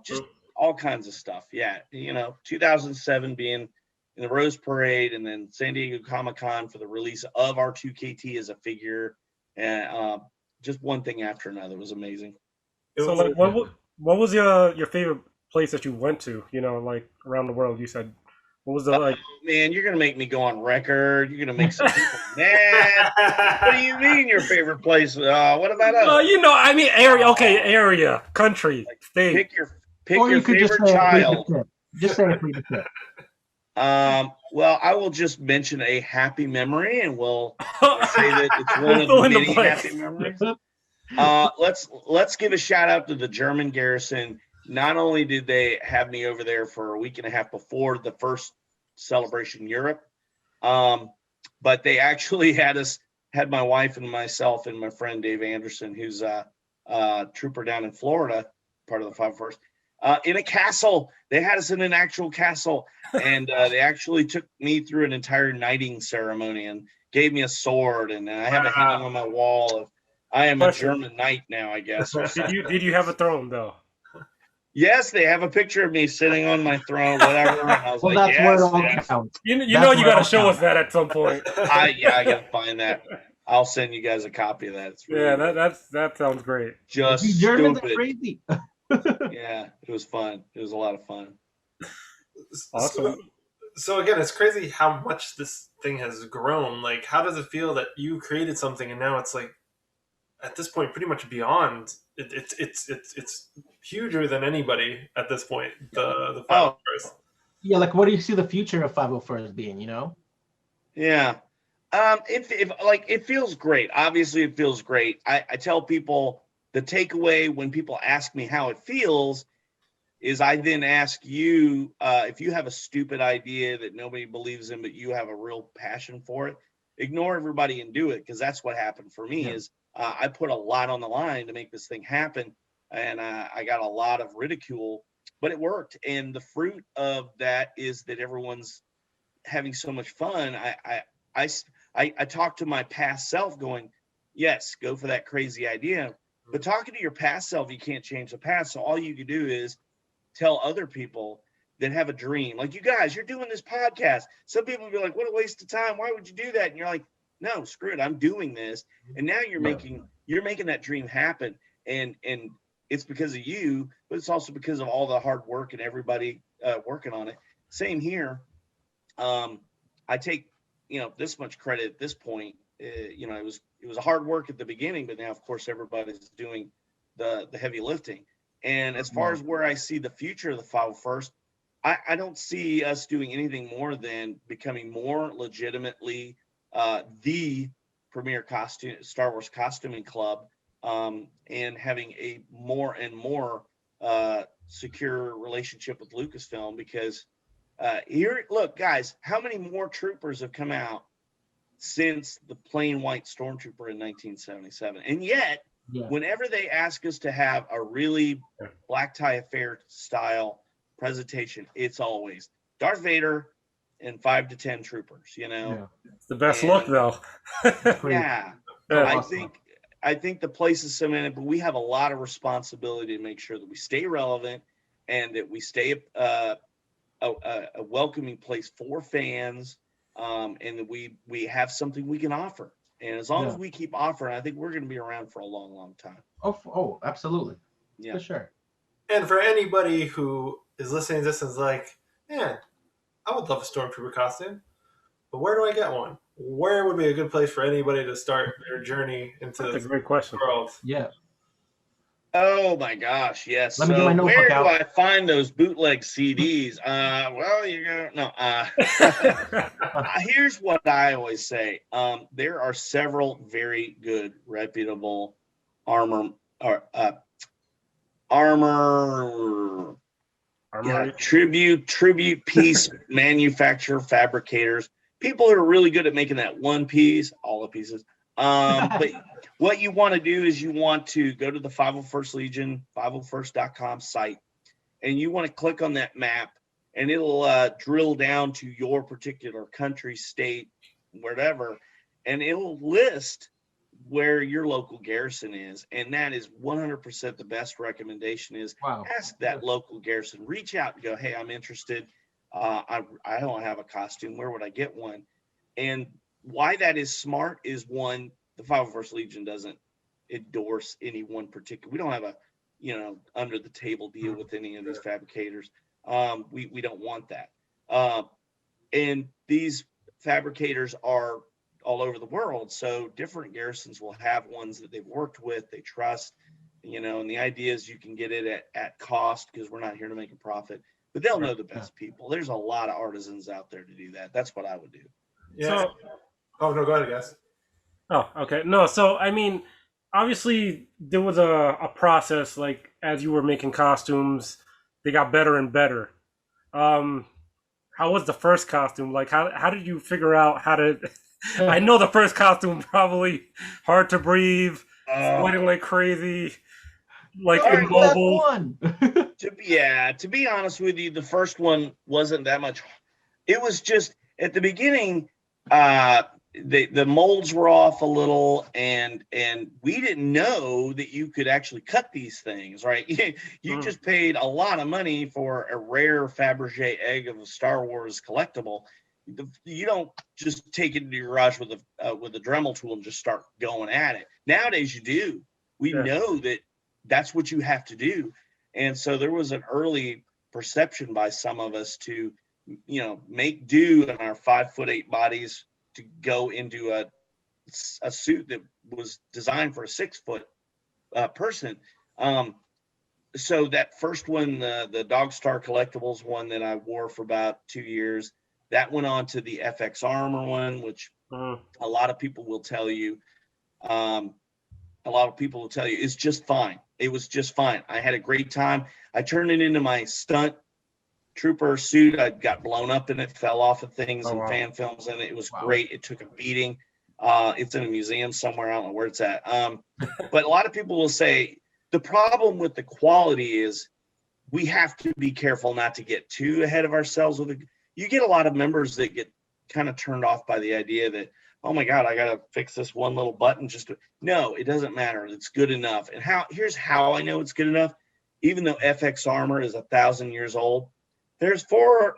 Just all kinds of stuff. Yeah. 2007 being in the Rose Parade, and then San Diego Comic-Con for the release of R2KT as a figure, and just one thing after another. It was amazing. So, like, what was your favorite place that you went to? Like around the world. You said, what was the like? Man, you're gonna make me go on record. You're gonna make some people mad. What do you mean your favorite place? What about us? I mean area. Okay, area, country, state. Pick your favorite child. Just say a free to fit. Well, I will just mention a happy memory, and we'll say that it's one of the many happy memories. Let's give a shout out to the German garrison. Not only did they have me over there for a week and a half before the first Celebration Europe, but they actually had my wife and myself and my friend Dave Anderson, who's a trooper down in Florida, part of the 501st. In a castle. They had us in an actual castle, and they actually took me through an entire knighting ceremony and gave me a sword, and I have it hanging on my wall of I am a German knight now, I guess. Did you have a throne though? Yes, they have a picture of me sitting on my throne, whatever. And I was Well, like, that's yes, where it all yes. counts. You got to show us that at some point. I gotta find that. I'll send you guys a copy of that. It's really that sounds great. Just Germans stupid. are crazy. Yeah, it was fun. It was a lot of fun. Awesome. So again, it's crazy how much this thing has grown. Like, how does it feel that you created something and now it's like, at this point, pretty much beyond? It's huger than anybody at this point. The 501st. Yeah, like what do you see the future of 501st being? Yeah. It feels great. Obviously, it feels great. I tell people the takeaway when people ask me how it feels is I then ask you if you have a stupid idea that nobody believes in, but you have a real passion for it, ignore everybody and do it, because that's what happened for me. Is I put a lot on the line to make this thing happen, and I got a lot of ridicule, but it worked. And the fruit of that is that everyone's having so much fun. I talk to my past self going, yes, go for that crazy idea. But talking to your past self, you can't change the past. So all you can do is tell other people that have a dream. Like, you guys, you're doing this podcast. Some people will be like, what a waste of time. Why would you do that? And you're like, no, screw it. I'm doing this. And now you're making that dream happen. And it's because of you, but it's also because of all the hard work and everybody working on it. Same here. I take, this much credit at this point. It was hard work at the beginning, but now, of course, everybody's doing the heavy lifting. And as far as where I see the future of the 501st, I don't see us doing anything more than becoming more legitimately the premier Star Wars costuming club, and having a more and more secure relationship with Lucasfilm. Because look, guys, how many more troopers have come out since the plain white stormtrooper in 1977? And yet, whenever they ask us to have a really black tie affair style presentation, it's always Darth Vader and 5 to 10 troopers. It's the best look, though. Yeah. I think the place is cemented, but we have a lot of responsibility to make sure that we stay relevant and that we stay a welcoming place for fans, and that we have something we can offer. And as long as we keep offering, I think we're going to be around for a long, long time. Oh, absolutely. Yeah. For sure. And for anybody who is listening to this and is like, man, I would love a stormtrooper costume, but where do I get one? Where would be a good place for anybody to start their journey into That's a this great question. world? Yeah. Oh my gosh, yes. Let me get my notebook where out. do I find those bootleg CDs? Well, you go no. Here's what I always say. There are several very good, reputable armor tribute piece manufacturer fabricators. People are really good at making that one piece, all the pieces. But what you want to do is you want to go to the 501st Legion, 501st.com site, and you want to click on that map, and it'll drill down to your particular country, state, whatever, and it'll list where your local garrison is. And that is 100% the best recommendation is ask that local garrison, reach out and go, hey, I'm interested. I don't have a costume. Where would I get one? And why that is smart is, one, the 501st Legion doesn't endorse any one particular. We don't have a, under the table deal with any of these fabricators. We don't want that. And these fabricators are all over the world. So different garrisons will have ones that they've worked with, they trust, and the idea is you can get it at cost, because we're not here to make a profit, but they'll know the best people. There's a lot of artisans out there to do that. That's what I would do. Yeah. Oh, no, go ahead, guys. Oh, okay. No, so, I mean, obviously there was a process, like, as you were making costumes, they got better and better. How was the first costume? Like, how did you figure out how to... I know the first costume probably hard to breathe, sweating like crazy, like immobile. To be honest with you, the first one wasn't that much. It was just at the beginning, the molds were off a little, and we didn't know that you could actually cut these things, right? You just paid a lot of money for a rare Fabergé egg of a Star Wars collectible. You don't just take it into your garage with a Dremel tool and just start going at it. Nowadays you do. We know that that's what you have to do. And so there was an early perception by some of us to, make do in our 5'8" bodies to go into a suit that was designed for a 6 foot person. So that first one, the Dog Star Collectibles one that I wore for about 2 years, that went on to the FX Armor one, which a lot of people will tell you, is just fine. It was just fine. I had a great time. I turned it into my stunt trooper suit. I got blown up in it, fell off of things and fan films, and it was great. It took a beating. It's in a museum somewhere. I don't know where it's at. But a lot of people will say the problem with the quality is we have to be careful not to get too ahead of ourselves with it. You get a lot of members that get kind of turned off by the idea that, oh my God, I got to fix this one little button. No, it doesn't matter. It's good enough. And here's how I know it's good enough. Even though FX Armor is 1,000 years old, there's four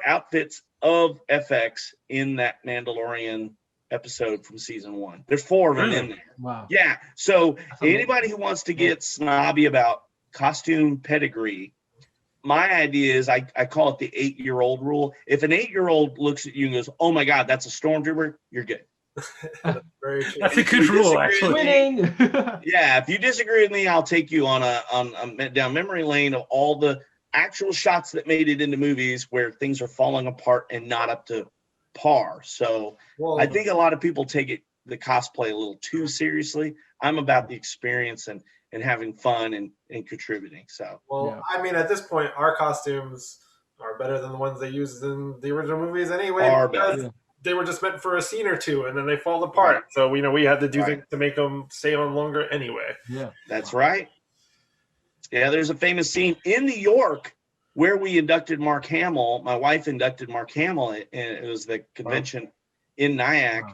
outfits of FX in that Mandalorian episode from season 1. There's 4 of them in there. Wow. Yeah. So anybody who wants to get snobby about costume pedigree, my idea is I call it the 8-year-old rule. If an 8-year-old looks at you and goes, "Oh my God, that's a stormtrooper," you're good. Very true. That's a good rule, actually. Winning. Yeah, if you disagree with me, I'll take you on a down memory lane of all the actual shots that made it into movies where things are falling apart and not up to par. So I think a lot of people take the cosplay a little too seriously. I'm about the experience and having fun and contributing. So I mean, at this point, our costumes are better than the ones they used in the original movies anyway. They were just meant for a scene or two, and then they fall apart. Right. So we had to do things to make them stay on longer anyway. Yeah, that's right. Yeah, there's a famous scene in New York where we inducted Mark Hamill. My wife inducted Mark Hamill, and it was the convention in Nyack,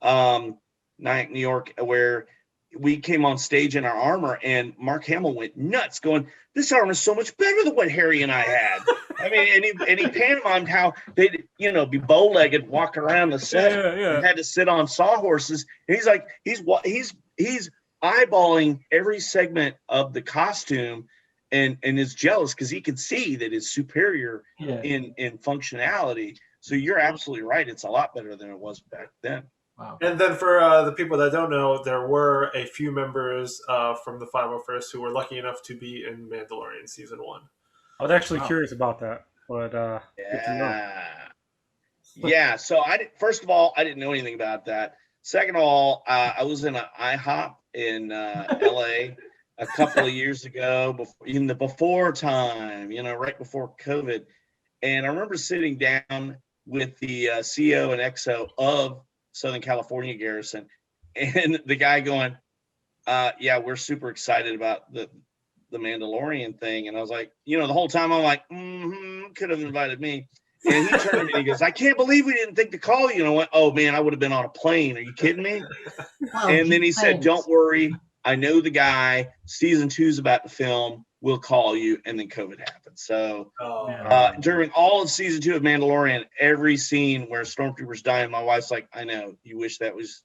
Nyack, New York, where we came on stage in our armor, and Mark Hamill went nuts, going, "This armor is so much better than what Harry and I had." I mean, and he pantomimed how they'd, be bow-legged, walk around the set, and had to sit on sawhorses. And he's like, he's eyeballing every segment of the costume, and is jealous because he can see that it's superior in functionality. So you're absolutely right. It's a lot better than it was back then. Wow. And then for the people that don't know, there were a few members from the 501st who were lucky enough to be in Mandalorian season 1. I was actually curious about that, but good to know. Yeah. So first of all, I didn't know anything about that. Second of all, I was in an IHOP in LA a couple of years ago, in the before time, right before COVID. And I remember sitting down with the CO and XO of Southern California Garrison, and the guy going, yeah, we're super excited about the Mandalorian thing. And I was like, the whole time I'm like, could have invited me. And he turned to me and he goes, I can't believe we didn't think to call you. And I went, oh man, I would have been on a plane. Are you kidding me? Well, and then he said, don't worry. I know the guy. Season 2's about to film. We'll call you. And then COVID happened. So during all of season 2 of Mandalorian, every scene where Stormtroopers dying, my wife's like, I know, you wish that was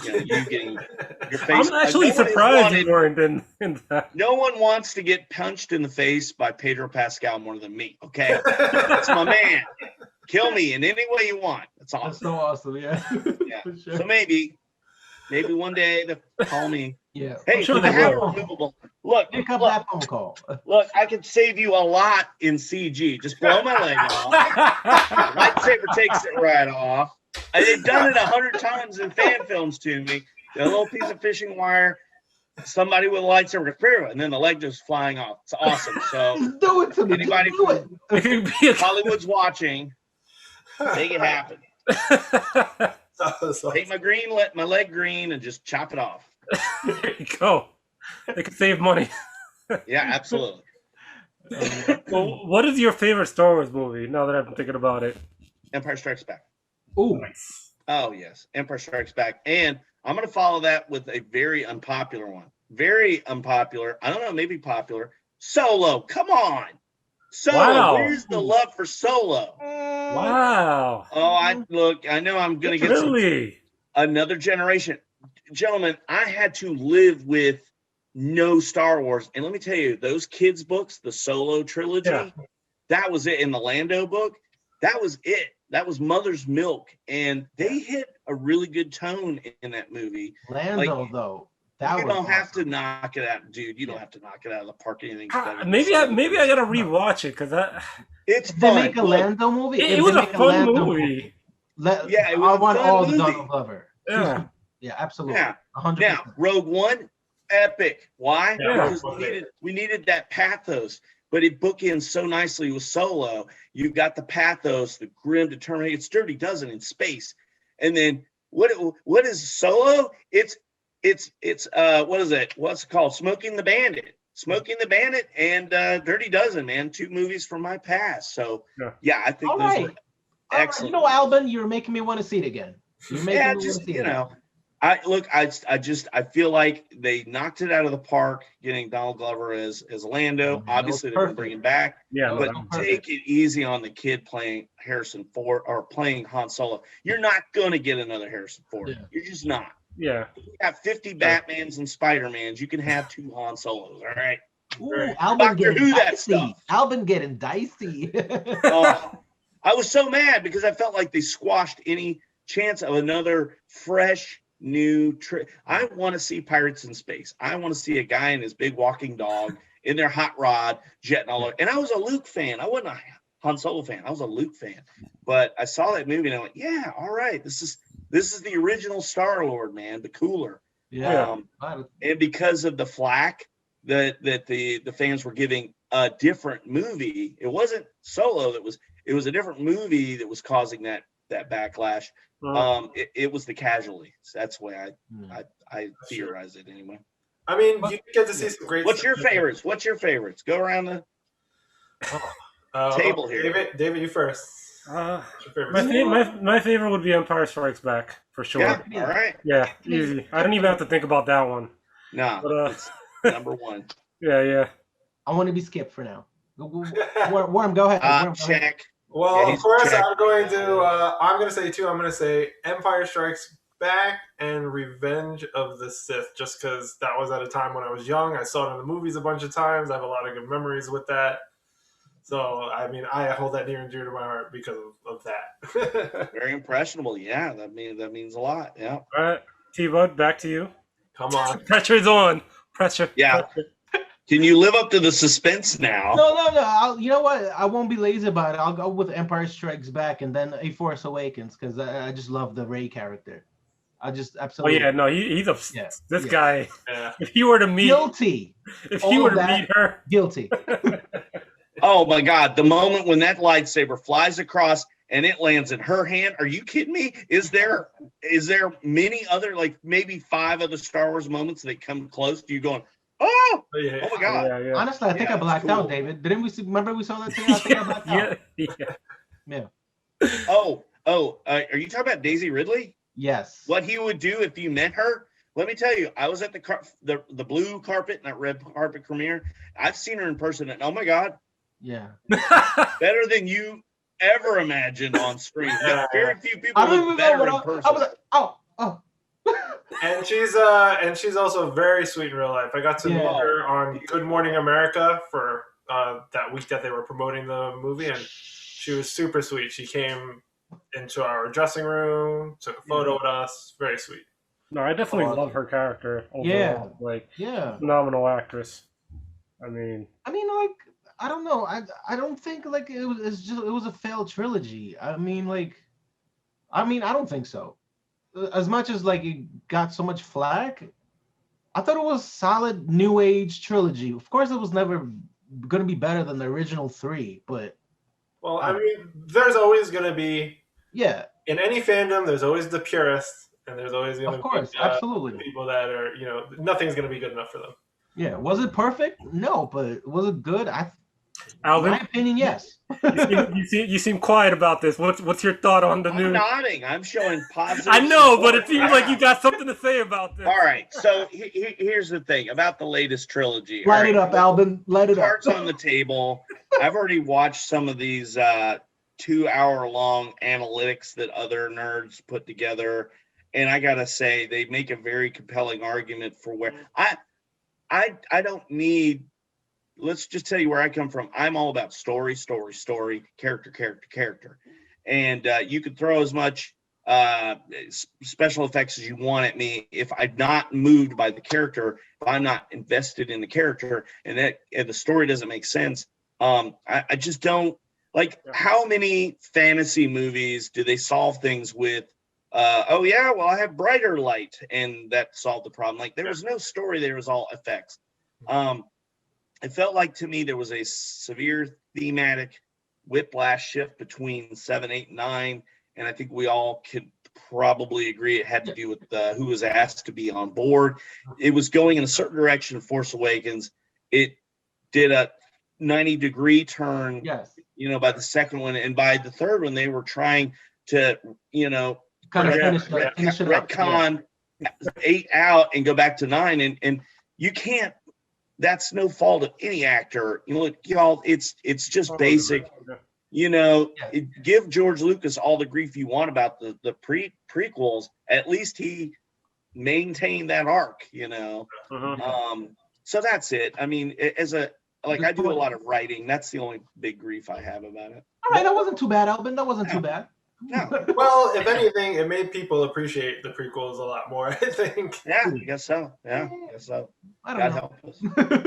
you getting your face. I'm actually surprised you weren't in that. No one wants to get punched in the face by Pedro Pascal more than me. Okay, that's my man. Kill me in any way you want. That's awesome. That's so awesome. Yeah. Yeah. Sure. So maybe one day they'll call me. Yeah. Hey, sure I have will. removable. Look, Pick up that phone call. Look, I could save you a lot in CG. Just blow my leg off. Lightsaber takes it right off. They've done it 100 times in fan films to me. A little piece of fishing wire, somebody with a lightsaber, and then the leg just flying off. It's awesome. So Just do it to me. anybody Just do it. from Hollywood's watching, make it happen. Take my leg green, and just chop it off. There you go. They could save money. Yeah, absolutely. Well, what is your favorite Star Wars movie? Now that I'm thinking about it. Empire Strikes Back. Ooh. Nice. Oh, yes. Empire Strikes Back. And I'm going to follow that with a very unpopular one. Very unpopular. I don't know, maybe popular. Solo. Come on. Solo. Wow. Where's the love for Solo? Wow. Oh, I know I'm going to get Really? another generation. Gentlemen, I had to live with no Star Wars. And let me tell you, those kids' books, the Solo trilogy, that was it. In the Lando book, that was it. That was mother's milk, and they hit a really good tone in that movie. Lando, though, you don't have to knock it out, dude. You don't have to knock it out of the park. Anything. Maybe I gotta rewatch it because it's If fun. they make a Lando movie, it was a fun movie. Yeah, it was I want a fun all the movie. Donald Glover. Yeah. Yeah, absolutely. Yeah. 100%. Now, Rogue One, epic. Why? Yeah. Because we needed that pathos. But it bookends so nicely with Solo. You've got the pathos, the grim determination. It's Dirty Dozen in space. And then what is Solo? It's what is it? What's it called? Smoking the Bandit. Smoking the Bandit and Dirty Dozen, man. 2 movies from my past. So yeah, I think All those right. were excellent. Albin, you're making me want to see it again. You're making me want to see it again. I feel like they knocked it out of the park getting Donald Glover as Lando. Obviously, they're going to bring him back. Yeah, but take it easy on the kid playing Harrison Ford or playing Han Solo. You're not going to get another Harrison Ford. Yeah. You're just not. Yeah. You got 50 Batmans and Spider-Mans. You can have 2 Han Solos. All right. Ooh, Albin Doctor getting Who that dicey. stuff. Albin getting dicey. I was so mad because I felt like they squashed any chance of another fresh new trick. I want to see pirates in space. I want to see a guy and his big walking dog in their hot rod jetting all over. And I was a Luke fan. I wasn't a Han Solo fan. I was a Luke fan. But I saw that movie and I went, yeah, all right. This is the original Star-Lord, man, the cooler. Yeah. And because of the flack that the fans were giving a different movie, it wasn't Solo it was a different movie that was causing that backlash. It was the casualties. That's the way I theorize it anyway. I mean, you get to see some great. What's your favorites? Go around the table here. David, you first. My favorite would be Empire Strikes Back for sure. Yeah, all right. Yeah, easy. I don't even have to think about that one. No, But, it's number 1. Yeah. I want to be Skip for now. Worm, go ahead. Worm, go ahead. Check. Well, Yeah, of he's course, checked. I'm going to say two. I'm going to say Empire Strikes Back and Revenge of the Sith, just because that was at a time when I was young. I saw it in the movies a bunch of times. I have a lot of good memories with that. So, I mean, I hold that near and dear to my heart because of that. Very impressionable. Yeah, that means a lot. Yeah. All right, T-Bud, back to you. Come on. Pressure's on. Pressure. Yeah. Pressure. Can you live up to the suspense now? No. You know what? I won't be lazy about it. I'll go with Empire Strikes Back and then A Force Awakens because I just love the Rey character. I just Oh absolutely. yeah, no, he's a Yeah, this yeah. guy. Yeah. If he were to meet, Guilty. if All he were of to that. meet her, Guilty. Oh my God! The moment when that lightsaber flies across and it lands in her hand. Are you kidding me? Is there many other, like maybe 5 other Star Wars moments that come close to you going, oh my God? yeah. Honestly, I think I blacked out, David. Didn't we remember we saw that thing? I think I blacked out. Yeah. Oh, are you talking about Daisy Ridley? Yes. What he would do if you met her? Let me tell you, I was at the blue carpet and that red carpet premiere. I've seen her in person, and oh my God, Yeah. better than you ever imagined on screen. Yeah. Very few people I don't look even better know in what person. I was like, oh. And she's also very sweet in real life. I got to meet Yeah. her on Good Morning America for that week that they were promoting the movie, and she was super sweet. She came into our dressing room, took a photo with us. Very sweet. No, I definitely love her character overall. Yeah. Like, Yeah. phenomenal actress. I mean, like, I don't know. I don't think like it was a failed trilogy. I don't think so. As much as like it got so much flack, I thought it was solid new age trilogy. Of course, it was never gonna be better than the original 3, but Well, I mean, there's always going to be, yeah, in any fandom, there's always the purists, and there's always going of to course, be absolutely. people that are, nothing's going to be good enough for them. Yeah, was it perfect? No, but was it good? Alvin, my opinion, yes. you seem quiet about this. What's your thought on the I'm new? nodding. I'm showing positive. I know, but support. it seems like you got something to say about this. All right. So here's the thing about the latest trilogy. Light it up, Albin. Light it up. Cards on the table. I've already watched some of these 2-hour-long analytics that other nerds put together, and I gotta say they make a very compelling argument for where I don't need. Let's just tell you where I come from. I'm all about story, character, and you can throw as much special effects as you want at me. If I'm not moved by the character, if I'm not invested in the character, and that if the story doesn't make sense, I just don't like. How many fantasy movies do they solve things with? Oh yeah, well I have brighter light, and that solved the problem. Like there was no story; there was all effects. It felt like to me there was a severe thematic whiplash shift between 7, 8, 9, and I think we all could probably agree it had to do with who was asked to be on board. It was going in a certain direction. Force Awakens, it did a 90-degree turn. Yes. By the second one, and by the third one, they were trying to Kind of finish it up. retcon 8 out and go back to 9, and you can't. That's no fault of any actor. Look, y'all, it's just basic. Give George Lucas all the grief you want about the prequels. At least he maintained that arc. So that's it. I mean, I do a lot of writing. That's the only big grief I have about it. All right, that wasn't too bad, Albin. That wasn't too bad. No. Well, if anything, it made people appreciate the prequels a lot more, I think. Yeah, I guess so. Yeah, I guess so. I don't God know. help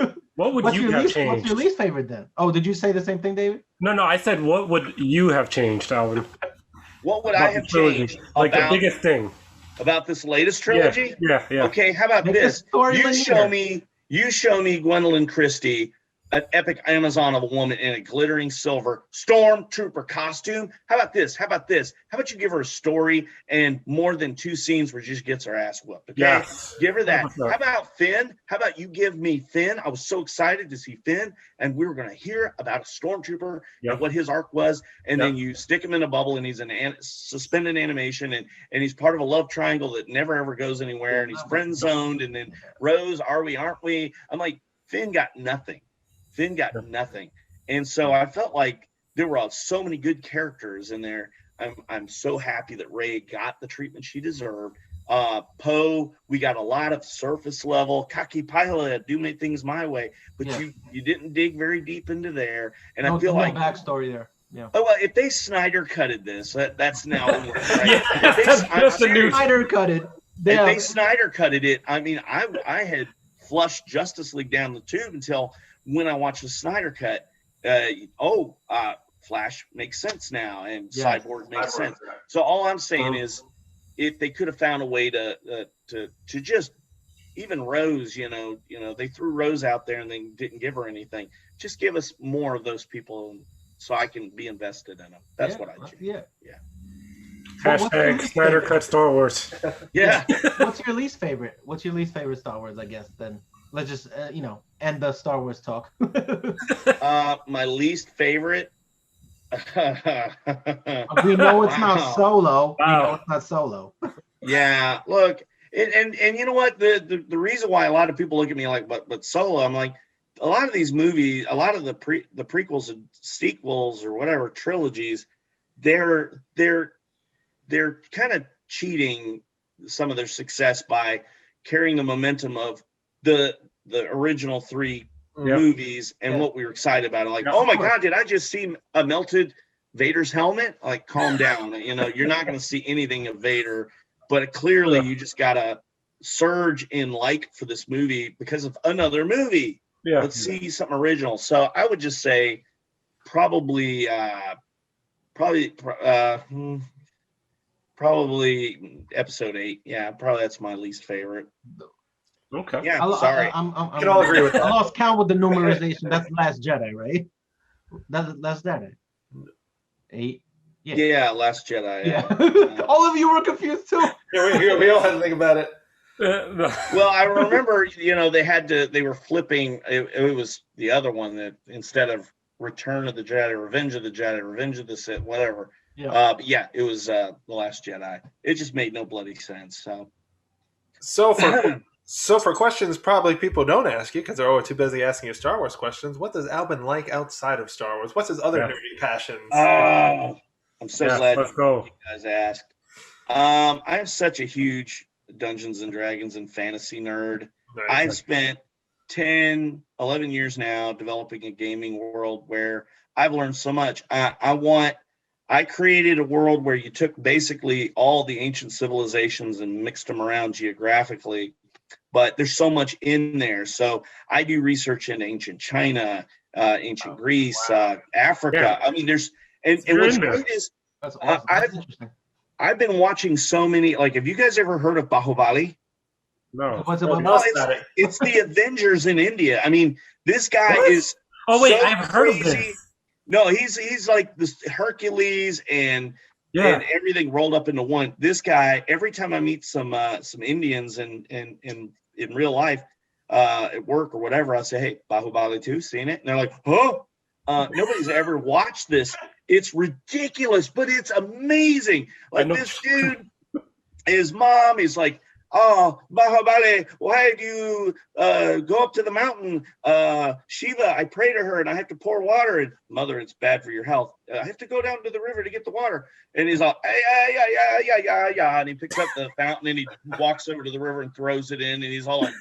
us. What would you have changed? What's your least favorite then? Oh, did you say the same thing, David? No, I said what would you have changed, Alvin? What would I have changed Like the biggest thing about this latest trilogy? Yeah. Okay, how about this? You show me Gwendolyn Christie, an epic Amazon of a woman in a glittering silver stormtrooper costume. How about this? How about you give her a story and more than 2 scenes where she just gets her ass whooped? Okay, yes. Give her that. How about Finn? How about you give me Finn? I was so excited to see Finn, and we were going to hear about a stormtrooper and what his arc was, and then you stick him in a bubble, and he's in suspended animation, and he's part of a love triangle that never ever goes anywhere, and he's friend zoned, and then Rose, are we? Aren't we? I'm like, Finn got nothing. And so I felt like there were so many good characters in there. I'm so happy that Rey got the treatment she deserved. Poe, we got a lot of surface level cocky pilot, do make things my way, but you didn't dig very deep into there. And I feel like backstory there. Yeah. Oh well, if they Snyder cutted this, that's now over, right? Yeah, If they Snyder cut it. If they Snyder cutted it, I mean, I had flushed Justice League down the tube until when I watched the Snyder cut. Flash makes sense now, and Cyborg makes sense. So all I'm saying is, if they could have found a way to just even Rose, they threw Rose out there and they didn't give her anything. Just give us more of those people, so I can be invested in them. That's what I do. Yeah. Hashtag Snyder cut Star Wars. Yeah. What's your least favorite? What's your least favorite Star Wars? I guess then let's just end the Star Wars talk. My least favorite. We know it's not Solo. Wow. We know it's not Solo. Yeah, look, and you know what? The reason why a lot of people look at me like, but Solo, I'm like, a lot of these movies, a lot of the prequels and sequels or whatever trilogies, they're kind of cheating some of their success by carrying the momentum of the original three movies and what we were excited about. Like, oh my God, did I just see a melted Vader's helmet? Like, calm down. You're not going to see anything of Vader, but clearly you just got a surge in like for this movie because of another movie. Yeah. Let's see something original. So I would just say probably episode 8. Yeah, probably that's my least favorite. Okay. Yeah, sorry. We can all agree with that. I lost count with the numerization. That's Last Jedi, right? That's Jedi. 8. Yeah, Last Jedi. Yeah. All of you were confused too. Yeah, we all had to think about it. Well, I remember, they were flipping. It was the other one that instead of Return of the Jedi, Revenge of the Jedi, Revenge of the Sith, whatever. Yeah. But yeah, it was The Last Jedi. It just made no bloody sense. So for questions probably people don't ask you because they're too busy asking you Star Wars questions, what does Albin like outside of Star Wars? What's his other nerdy passions? Oh, I'm so glad you guys asked. I am such a huge Dungeons and Dragons and fantasy nerd. Nice. I've spent 10, 11 years now developing a gaming world where I've learned so much. I created a world where you took basically all the ancient civilizations and mixed them around geographically, but there's so much in there. So I do research in ancient China, ancient Greece, Africa. Yeah. I mean, there's and what's great is that's awesome. That's interesting. I've been watching so many. Like, have you guys ever heard of Bahubali? No. It's the Avengers in India. I mean, this guy is. Oh wait, I've heard of this. No, he's like this Hercules and everything rolled up into one. This guy, every time I meet some Indians in real life, at work or whatever, I say, "Hey, Bahubali 2, seen it?" And they're like, "Oh, nobody's ever watched this. It's ridiculous, but it's amazing." Like, this dude, his mom is like, "Oh, Bahubali, why do you go up to the mountain? Shiva, I pray to her and I have to pour water. And mother, it's bad for your health. I have to go down to the river to get the water." And he's all, yeah. And he picks up the fountain and he walks over to the river and throws it in. And he's all like,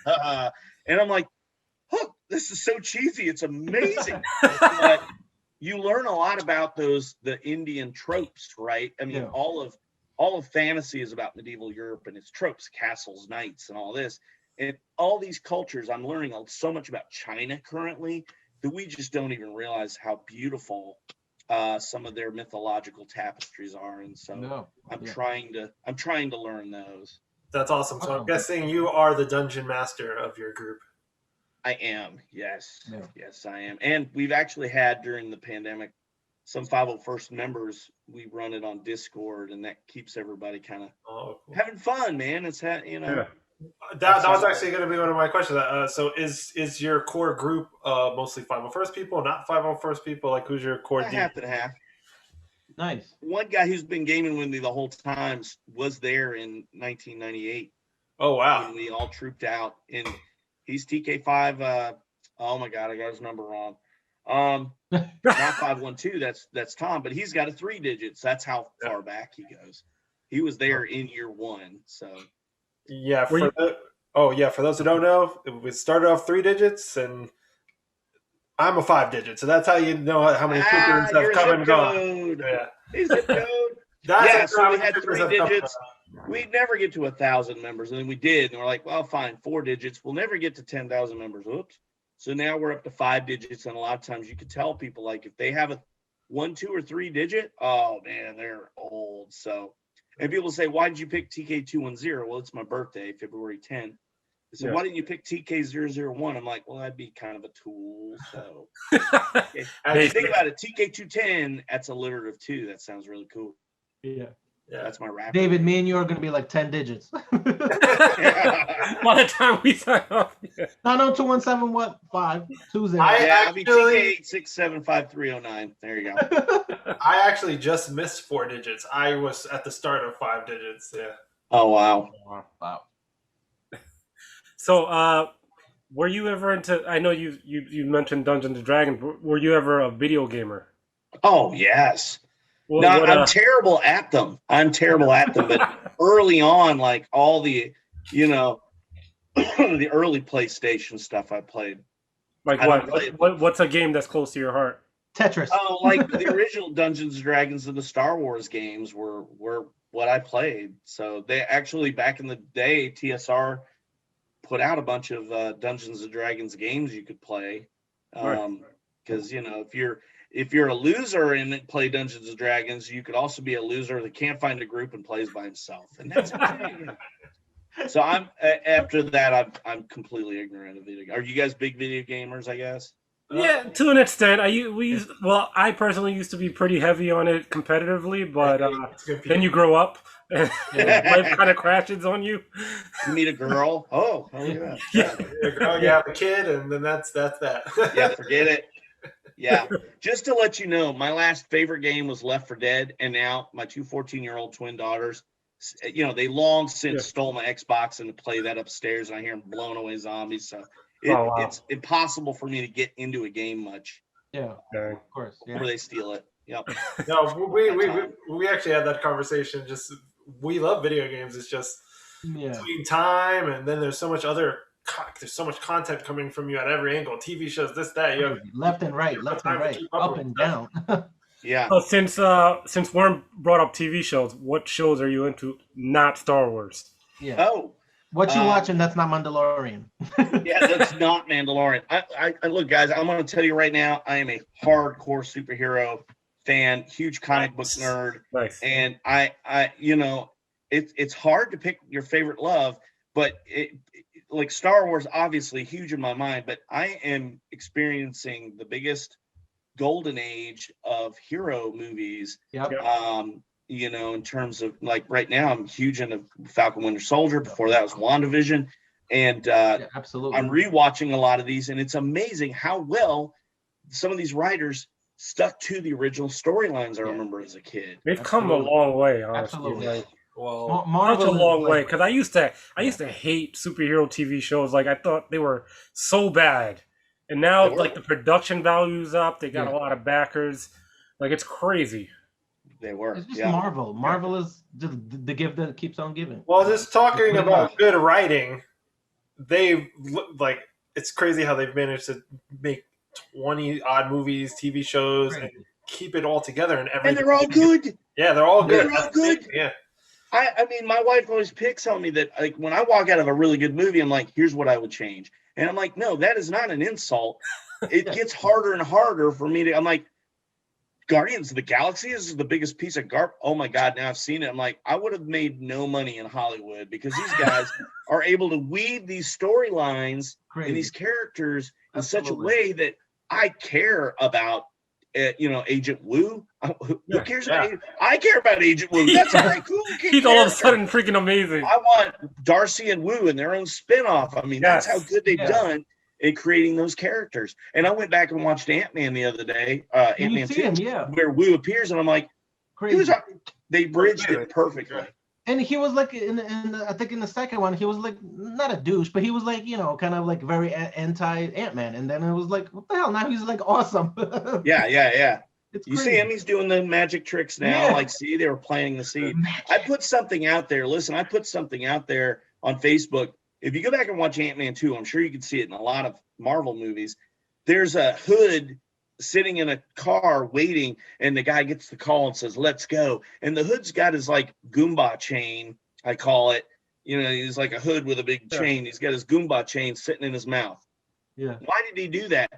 And I'm like, oh, this is so cheesy. It's amazing. But you learn a lot about the Indian tropes, right? I mean, all of fantasy is about medieval Europe and its tropes, castles, knights, and all this. And all these cultures, I'm learning so much about China currently that we just don't even realize how beautiful some of their mythological tapestries are. And so I'm trying to learn those. That's awesome. So I'm guessing you are the dungeon master of your group. I am. Yes. Yeah. Yes, I am. And we've actually had during the pandemic some 501st members. We run it on Discord, and that keeps everybody kind of having fun, man. It's That was actually going to be one of my questions. So is your core group mostly 501st people, not 501st people? Like, who's your core? Half and half. Nice. One guy who's been gaming with me the whole time was there in 1998. Oh wow! When we all trooped out, and he's TK5. Oh my God, I got his number wrong. Not 512. That's Tom, but he's got a 3 digits. That's how far back he goes. He was there in year 1. So yeah, for those who don't know, we started off 3 digits, and I'm a 5 digit, so that's how you know how many troopers have come and gone. Yeah, his zip code. So we had 3 digits. We'd never get to 1,000 members, and then we did, and we're like, well, fine, 4 digits. We'll never get to 10,000 members. Oops. So now we're up to 5 digits, and a lot of times you could tell people, like, if they have a 1, 2, or 3 digit, oh man, they're old. So, and people say, why did you pick TK210? Well, it's my birthday, February 10th. They said, why didn't you pick TK001? I'm like, well, that'd be kind of a tool. So, if you think about it, TK210, that's a alliterative too. That sounds really cool. Yeah. That's my rap. David, me and you are going to be like 10 digits. By the time we sign off. Yeah. No, 217 what? 520. I'll be TK8675309. There you go. I actually just missed 4 digits. I was at the start of 5 digits. Yeah. Oh wow. So, were you ever into? I know you mentioned Dungeons and Dragons. Were you ever a video gamer? Oh yes. Well, no, I'm terrible at them. But early on, like all the, the early PlayStation stuff I played. Like what's a game that's close to your heart? Tetris. Oh, like the original Dungeons and Dragons and the Star Wars games were what I played. So they actually, back in the day, TSR put out a bunch of Dungeons and Dragons games you could play. Because if you're a loser and play Dungeons and Dragons, you could also be a loser that can't find a group and plays by himself, and that's okay. So after that, I'm completely ignorant of video. Are you guys big video gamers? I guess. Yeah, to an extent. I personally used to be pretty heavy on it competitively, but then you grow up and life kind of crashes on you. You meet a girl. Oh yeah. You have a kid, and then that's that. Yeah, forget it. Yeah, just to let you know, my last favorite game was Left 4 Dead, and now my 2 14-year-old twin daughters, they long since stole my Xbox and to play that upstairs, and I hear them blowing away zombies. So it's impossible for me to get into a game much. Yeah, of course. Yeah. Before they steal it. Yep. No, we actually had that conversation. Just we love video games. It's just between time, and then there's so much content coming from you at every angle. TV shows, this, that. Left and right, up and down. Yeah. So since Warren brought up TV shows, what shows are you into? Not Star Wars. Yeah. Oh. What you watching? That's not Mandalorian. Yeah, that's not Mandalorian. I look, guys. I'm going to tell you right now. I am a hardcore superhero fan, huge comic book nerd, and I it's hard to pick your favorite love, but like Star Wars, obviously huge in my mind, but I am experiencing the biggest golden age of hero movies. Yep. In terms of, like, right now, I'm huge into Falcon Winter Soldier. Before that was WandaVision. And absolutely. I'm rewatching a lot of these, and it's amazing how well some of these writers stuck to the original storylines I remember as a kid. They've come a long way, honestly. Absolutely. Well, such a long way, because I used to hate superhero TV shows. Like, I thought they were so bad, and now like the production value's up. They got a lot of backers. Like, it's crazy. They were. It's just Marvel. Marvel is the gift that keeps on giving. Well, just talking about good writing, it's crazy how they've managed to make 20 odd movies, TV shows, and keep it all together and everything. And they're all good. Yeah, they're all good. They're all good. Yeah. I mean, my wife always picks on me that, like, when I walk out of a really good movie, I'm like, here's what I would change. And I'm like, no, that is not an insult. It gets harder and harder for me to, I'm like, Guardians of the Galaxy is the biggest piece of garbage. Oh my God, now I've seen it. I'm like, I would have made no money in Hollywood because these guys are able to weave these storylines and these characters in such a way that I care about. Agent Wu. Who cares about Agent? I care about Agent Wu. That's a very cool character. He's all of a sudden freaking amazing. I want Darcy and Wu in their own spinoff. I mean, that's how good they've done in creating those characters. And I went back and watched Ant-Man the other day, Ant-Man 2, where Wu appears, and I'm like, they bridged it perfectly. And he was like I think in the second one, he was like not a douche, but he was like, kind of like very anti Ant-Man. And then it was like, what the hell? Now he's like awesome. Yeah. It's You crazy. see him, he's doing the magic tricks now. Yeah. Like, see, they were planting the seed. Magic. I put something out there. Listen, I put something out there on Facebook. If you go back and watch Ant-Man 2, I'm sure you can see it in a lot of Marvel movies. There's a Hood sitting in a car waiting, and the guy gets the call and says, let's go. And the Hood's got his like Goomba chain, I call it. He's like a Hood with a big chain. He's got his Goomba chain sitting in his mouth. Yeah. Why did he do that?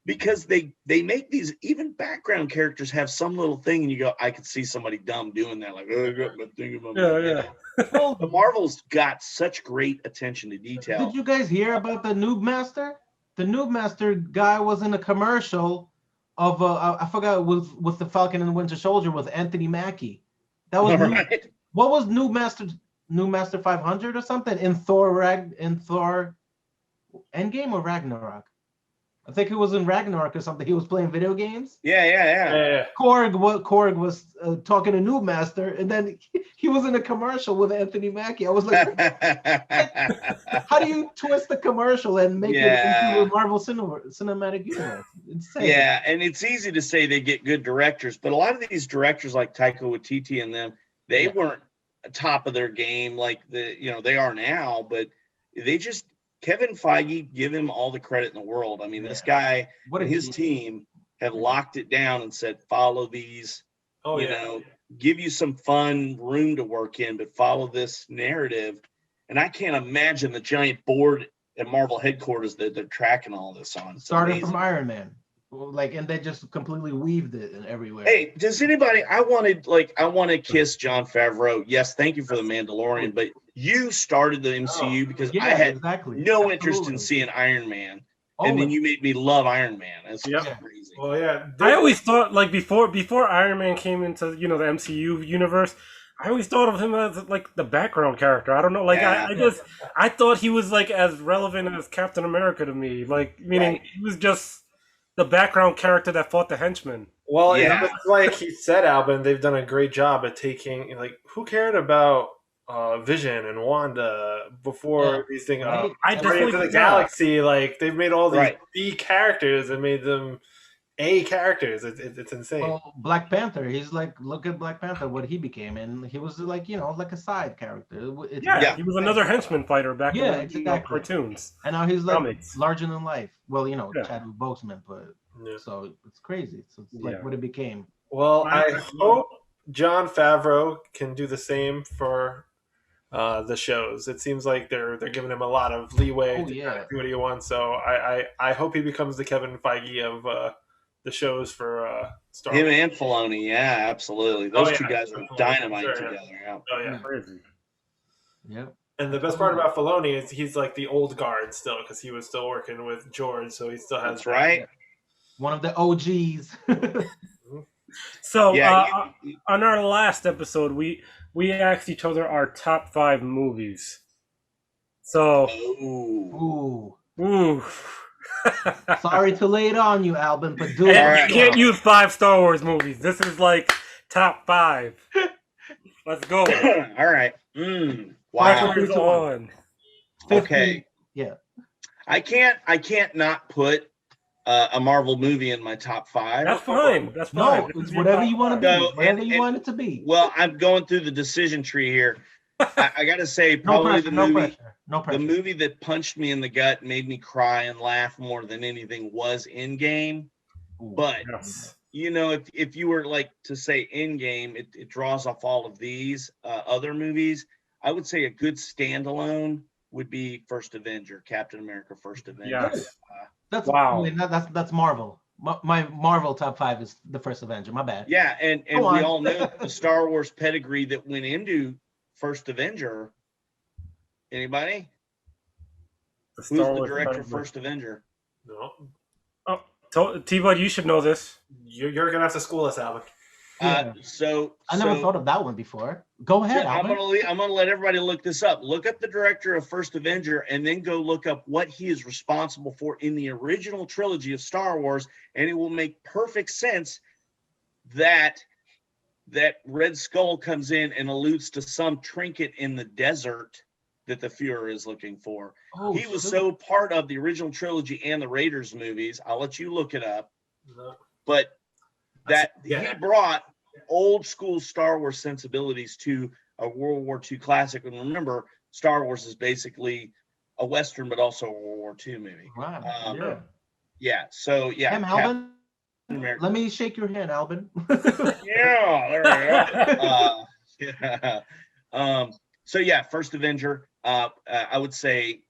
Because they make these, even background characters have some little thing, and you go, I could see somebody dumb doing that. Like, oh, I got my thing in my mouth. Well, The Marvel's got such great attention to detail. did you guys hear about the Noob Master? The Noob Master guy was in a commercial of I forgot, with the Falcon and the Winter Soldier with Anthony Mackie. That was Right. What was Noob Master 500 or something in Thor Endgame or Ragnarok? I think it was in Ragnarok or something. He was playing video games. Yeah. Korg was talking to Noob Master, and then he was in a commercial with Anthony Mackie. I was like, how do you twist the commercial and make it into a Marvel Cinematic Universe? Insane. Yeah, and it's easy to say they get good directors, but a lot of these directors like Taika Waititi and them, they weren't top of their game like they are now, but they just, Kevin Feige, give him all the credit in the world. I mean, this guy and his team have locked it down and said, follow these, give you some fun room to work in, but follow this narrative. And I can't imagine the giant board at Marvel headquarters that they're tracking all this on. Started from Iron Man. And they just completely weaved it in everywhere. Hey, does anybody, I want to kiss Jon Favreau. Yes, thank you for the Mandalorian, but you started the MCU because I had no interest in seeing Iron Man. And then you made me love Iron Man. That's crazy. Well, yeah. I always thought, like, before Iron Man came into, the MCU universe, I always thought of him as like the background character. I don't know, like I thought he was like as relevant as Captain America to me. Like, meaning he was just the background character that fought the henchmen. Well, it's like he said, Albin, they've done a great job at taking, like, who cared about Vision and Wanda before these things? I definitely into the galaxy. Like, they've made all these B characters and made them A characters. It's insane. Well, Black Panther, he's like, look at Black Panther, what he became, and he was like, like a side character. He was another henchman fighter back in the cartoons. And now he's like larger than life. Well, Chadwick Boseman, but so it's crazy. So it's like what it became. Well, I hope Jon Favreau can do the same for the shows. It seems like they're giving him a lot of leeway to kind of do what he wants. So I hope he becomes the Kevin Feige of the shows for Star Wars. Him and Filoni, yeah, absolutely. Those two guys are dynamite together. Yeah. Oh yeah, crazy. Yep. And the best part about Filoni is he's like the old guard still, because he was still working with George, so he still has. That's right. One of the OGs. So on our last episode, we asked each other our top 5 movies. So, ooh. Sorry to lay it on you, Albin, but do it. You can't use 5 Star Wars movies. This is like top 5. Let's go. All right. Wow. On. Okay. Yeah. I can't not put a Marvel movie in my top 5. That's fine. That's fine. No, it's whatever you want to be. Whatever you want it to be. Well, I'm going through the decision tree here. I got to say, probably the movie that punched me in the gut, made me cry and laugh more than anything was Endgame. But if you were like to say Endgame, it draws off all of these other movies. I would say a good standalone would be First Avenger, Captain America: First Avenger. Yes. That's that's Marvel. My Marvel top 5 is the First Avenger. My bad. Yeah, and we all know the Star Wars pedigree that went into First Avenger. Anybody? Who's the director of First Avenger? No. Oh, T-Bud, you should know this. You're gonna have to school us, Albin. So I never thought of that one before. Go ahead, Albin. I'm gonna let everybody look this up. Look up the director of First Avenger, and then go look up what he is responsible for in the original trilogy of Star Wars, and it will make perfect sense that that Red Skull comes in and alludes to some trinket in the desert that the Fuhrer is looking for. Oh, He was so part of the original trilogy and the Raiders movies. I'll let you look it up. But that he brought old school Star Wars sensibilities to a World War II classic. And remember, Star Wars is basically a Western, but also a World War II movie. Wow. Yeah. So, yeah. Hey, Albin, let me shake your hand, Albin. Yeah, there we go. Yeah. So yeah, first Avenger. I would say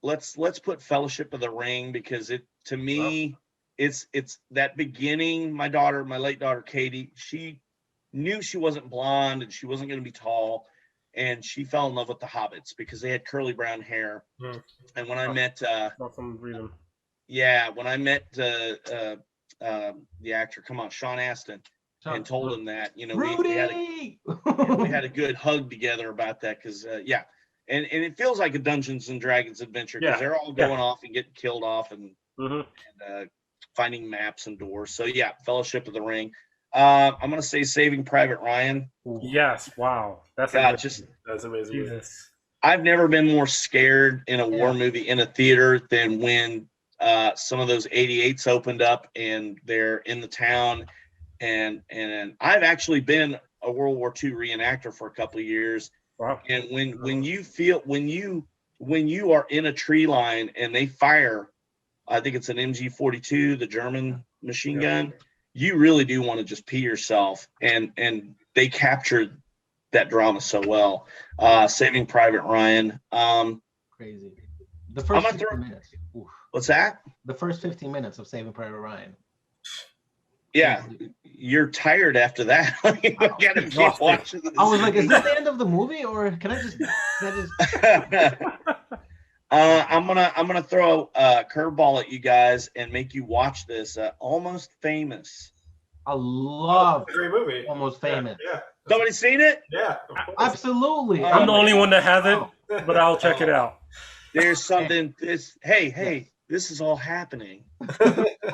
let's put Fellowship of the Ring, because it, to me, it's that beginning. My late daughter Katie, she knew she wasn't blonde and she wasn't going to be tall, and she fell in love with the Hobbits because they had curly brown hair. And when I met when I met the actor, Sean Astin, and told him that, we had a good hug together about that, because and it feels like a Dungeons and Dragons adventure, because they're all going off and getting killed off and finding maps and doors. So yeah, Fellowship of the Ring. I'm gonna say Saving Private Ryan. Yes, wow, that's amazing. Jesus. I've never been more scared in a war movie in a theater than when some of those 88s opened up and they're in the town. And I've actually been a World War II reenactor for a couple of years. Wow. And when you are in a tree line and they fire, I think it's an MG-42, the German machine gun, you really do want to just pee yourself. And they captured that drama so well. Saving Private Ryan. Crazy. The first 15 minutes. Oof. What's that? The first 15 minutes of Saving Private Ryan. Yeah, you're tired after that. You gotta keep watching this. I was like, is this the end of the movie, or can I just I'm gonna throw a curveball at you guys and make you watch this. Almost Famous. I love great movie. Almost Famous. Yeah. Somebody seen it? Yeah. Absolutely. I'm the only one that hasn't, but I'll check it out. There's something. Hey, this is all happening.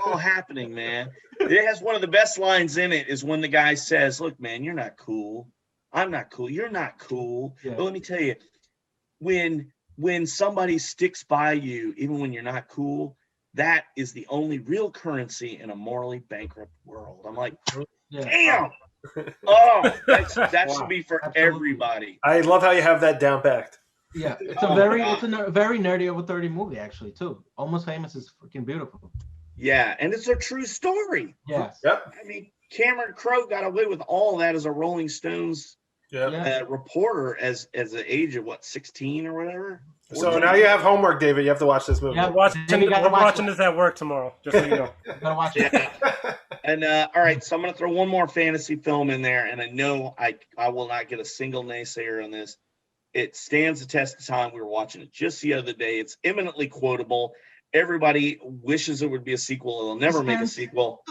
All happening, man. It has one of the best lines in it is when the guy says, "Look, man, you're not cool. I'm not cool. You're not cool. Yeah. But let me tell you, when somebody sticks by you, even when you're not cool, that is the only real currency in a morally bankrupt world." I'm like, damn. Oh, that should be for everybody. I love how you have that down packed. Yeah, it's a very nerdy over 30 movie, actually, too. Almost Famous is freaking beautiful. Yeah, and it's a true story. Yes. Yep. I mean, Cameron Crowe got away with all that as a Rolling Stones reporter at the age of 16 or whatever. So now you have homework, David. You have to watch this movie. Yeah, we're watching this at work tomorrow, just so you know. Gotta watch it. And all right, so I'm gonna throw one more fantasy film in there, and I know I will not get a single naysayer on this. It stands the test of time. We were watching it just the other day. It's eminently quotable. Everybody wishes it would be a sequel. It'll never make a sequel.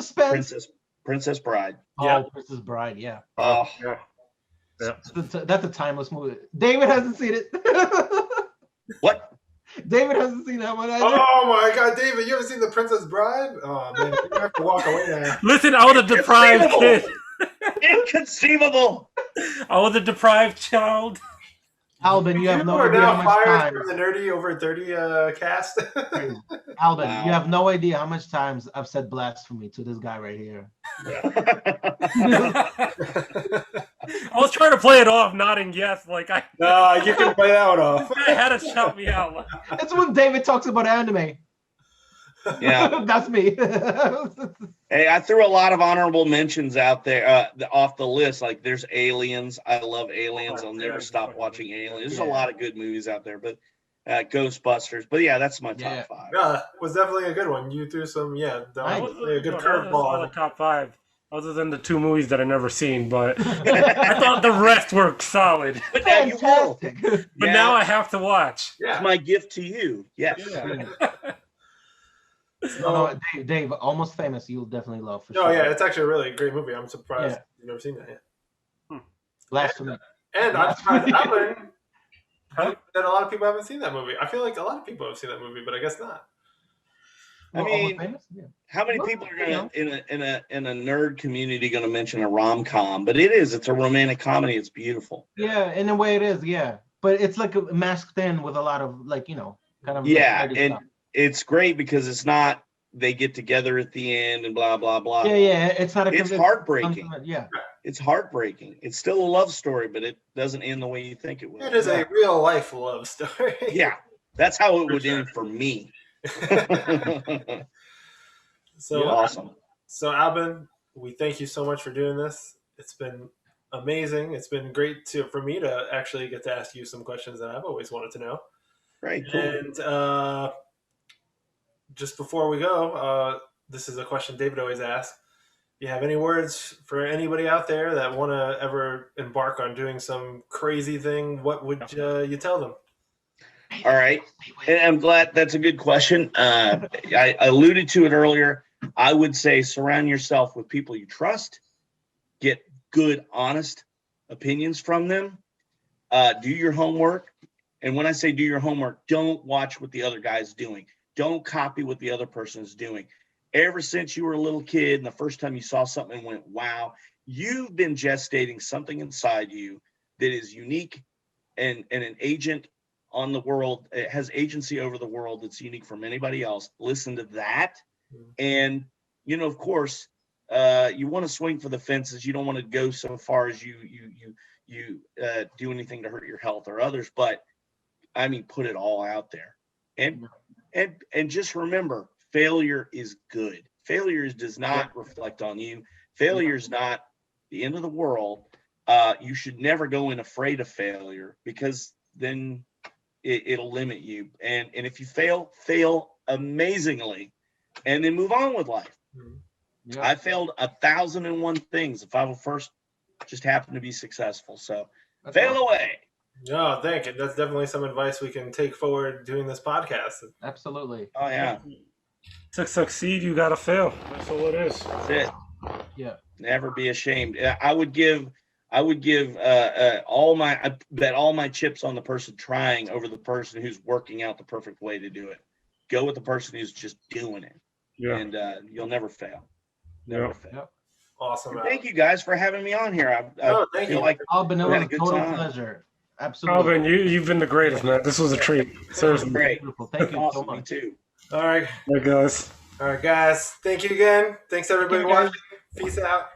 Princess Bride. Oh, Princess Bride, yeah. Oh, yeah. That's a timeless movie. David hasn't seen it. What? David hasn't seen that one either. Oh my God, David, you haven't seen The Princess Bride? Oh man, you have to walk away now. Listen, I was a deprived kid. Inconceivable. I was a deprived child. Albin, you have no are idea now how much fired time. from the Nerdy Over30 cast. Albin, you have no idea how much times I've said blasphemy to this guy right here. I was trying to play it off, nodding yes, like I. No, you can play that one off. I had to shout me out. That's when David talks about anime. Yeah, that's me. Hey, I threw a lot of honorable mentions out there off the list. Like, there's Aliens. I love Aliens. I'll never stop watching Aliens. There's a lot of good movies out there, but Ghostbusters. But yeah, that's my top 5. Yeah, it was definitely a good one. You threw some, a good curveball. The top 5, other than the 2 movies that I never seen, but I thought the rest were solid. But now you will. But now I have to watch. Yeah. It's my gift to you. Yes. Yeah. Dave, Almost Famous, you'll definitely love for sure. Oh yeah, it's actually a really great movie. I'm surprised you've never seen that yet. Blasphemy. And I'm surprised Albin that a lot of people haven't seen that movie. I feel like a lot of people have seen that movie, but I guess not. I Almost mean, famous? Yeah. how many Well, people are you gonna know. in a nerd community gonna mention a rom-com? But it's a romantic comedy. It's beautiful. Yeah, in a way it is, yeah. But it's like a masked in with a lot of like, kind of like Yeah, nerdy and stuff. it's great because it's not they get together at the end and blah blah blah. Yeah, yeah. It's not a It's convincing. heartbreaking. Yeah. It's heartbreaking. It's still a love story, but it doesn't end the way you think it will. It is a real life love story. Yeah, that's how it For would sure. end for me. So Yeah. Awesome. So Albin, we thank you so much for doing this. It's been amazing. It's been great for me to actually get to ask you some questions that I've always wanted to know. Right, cool. And just before we go, this is a question David always asks. You have any words for anybody out there that want to ever embark on doing some crazy thing? What would you tell them? All right. And I'm glad that's a good question. I alluded to it earlier. I would say surround yourself with people you trust, get good, honest opinions from them, do your homework. And when I say do your homework, don't watch what the other guy's doing. Don't copy what the other person is doing. Ever since you were a little kid and the first time you saw something and went, wow, you've been gestating something inside you that is unique and an agent on the world. It has agency over the world that's unique from anybody else. Listen to that. And, of course, you want to swing for the fences. You don't want to go so far as you do anything to hurt your health or others. But, I mean, put it all out there. And just remember, failure is good. Failure does not reflect on you. Failure is not the end of the world. You should never go in afraid of failure because then it'll limit you. And if you fail amazingly and then move on with life. Yeah. I failed 1,001 things if I will first just happen to be successful. So fail away. No, thank you. That's definitely some advice we can take forward doing this podcast. Absolutely. Oh, yeah. To succeed, you got to fail. That's all it is. That's it. Yeah. Never be ashamed. I would give all my chips on the person trying over the person who's working out the perfect way to do it. Go with the person who's just doing it. Yeah. And you'll never fail. Never fail. Yep. Awesome. Thank you guys for having me on here. I thank feel you. like Albin, it was a total pleasure. Absolutely. Albin, you've been the greatest, man. This was a treat. Seriously. Great. Thank you awesome. so much. Me too. All right. Hey, guys. All right, guys. Thank you again. Thanks, everybody, watching. Peace out.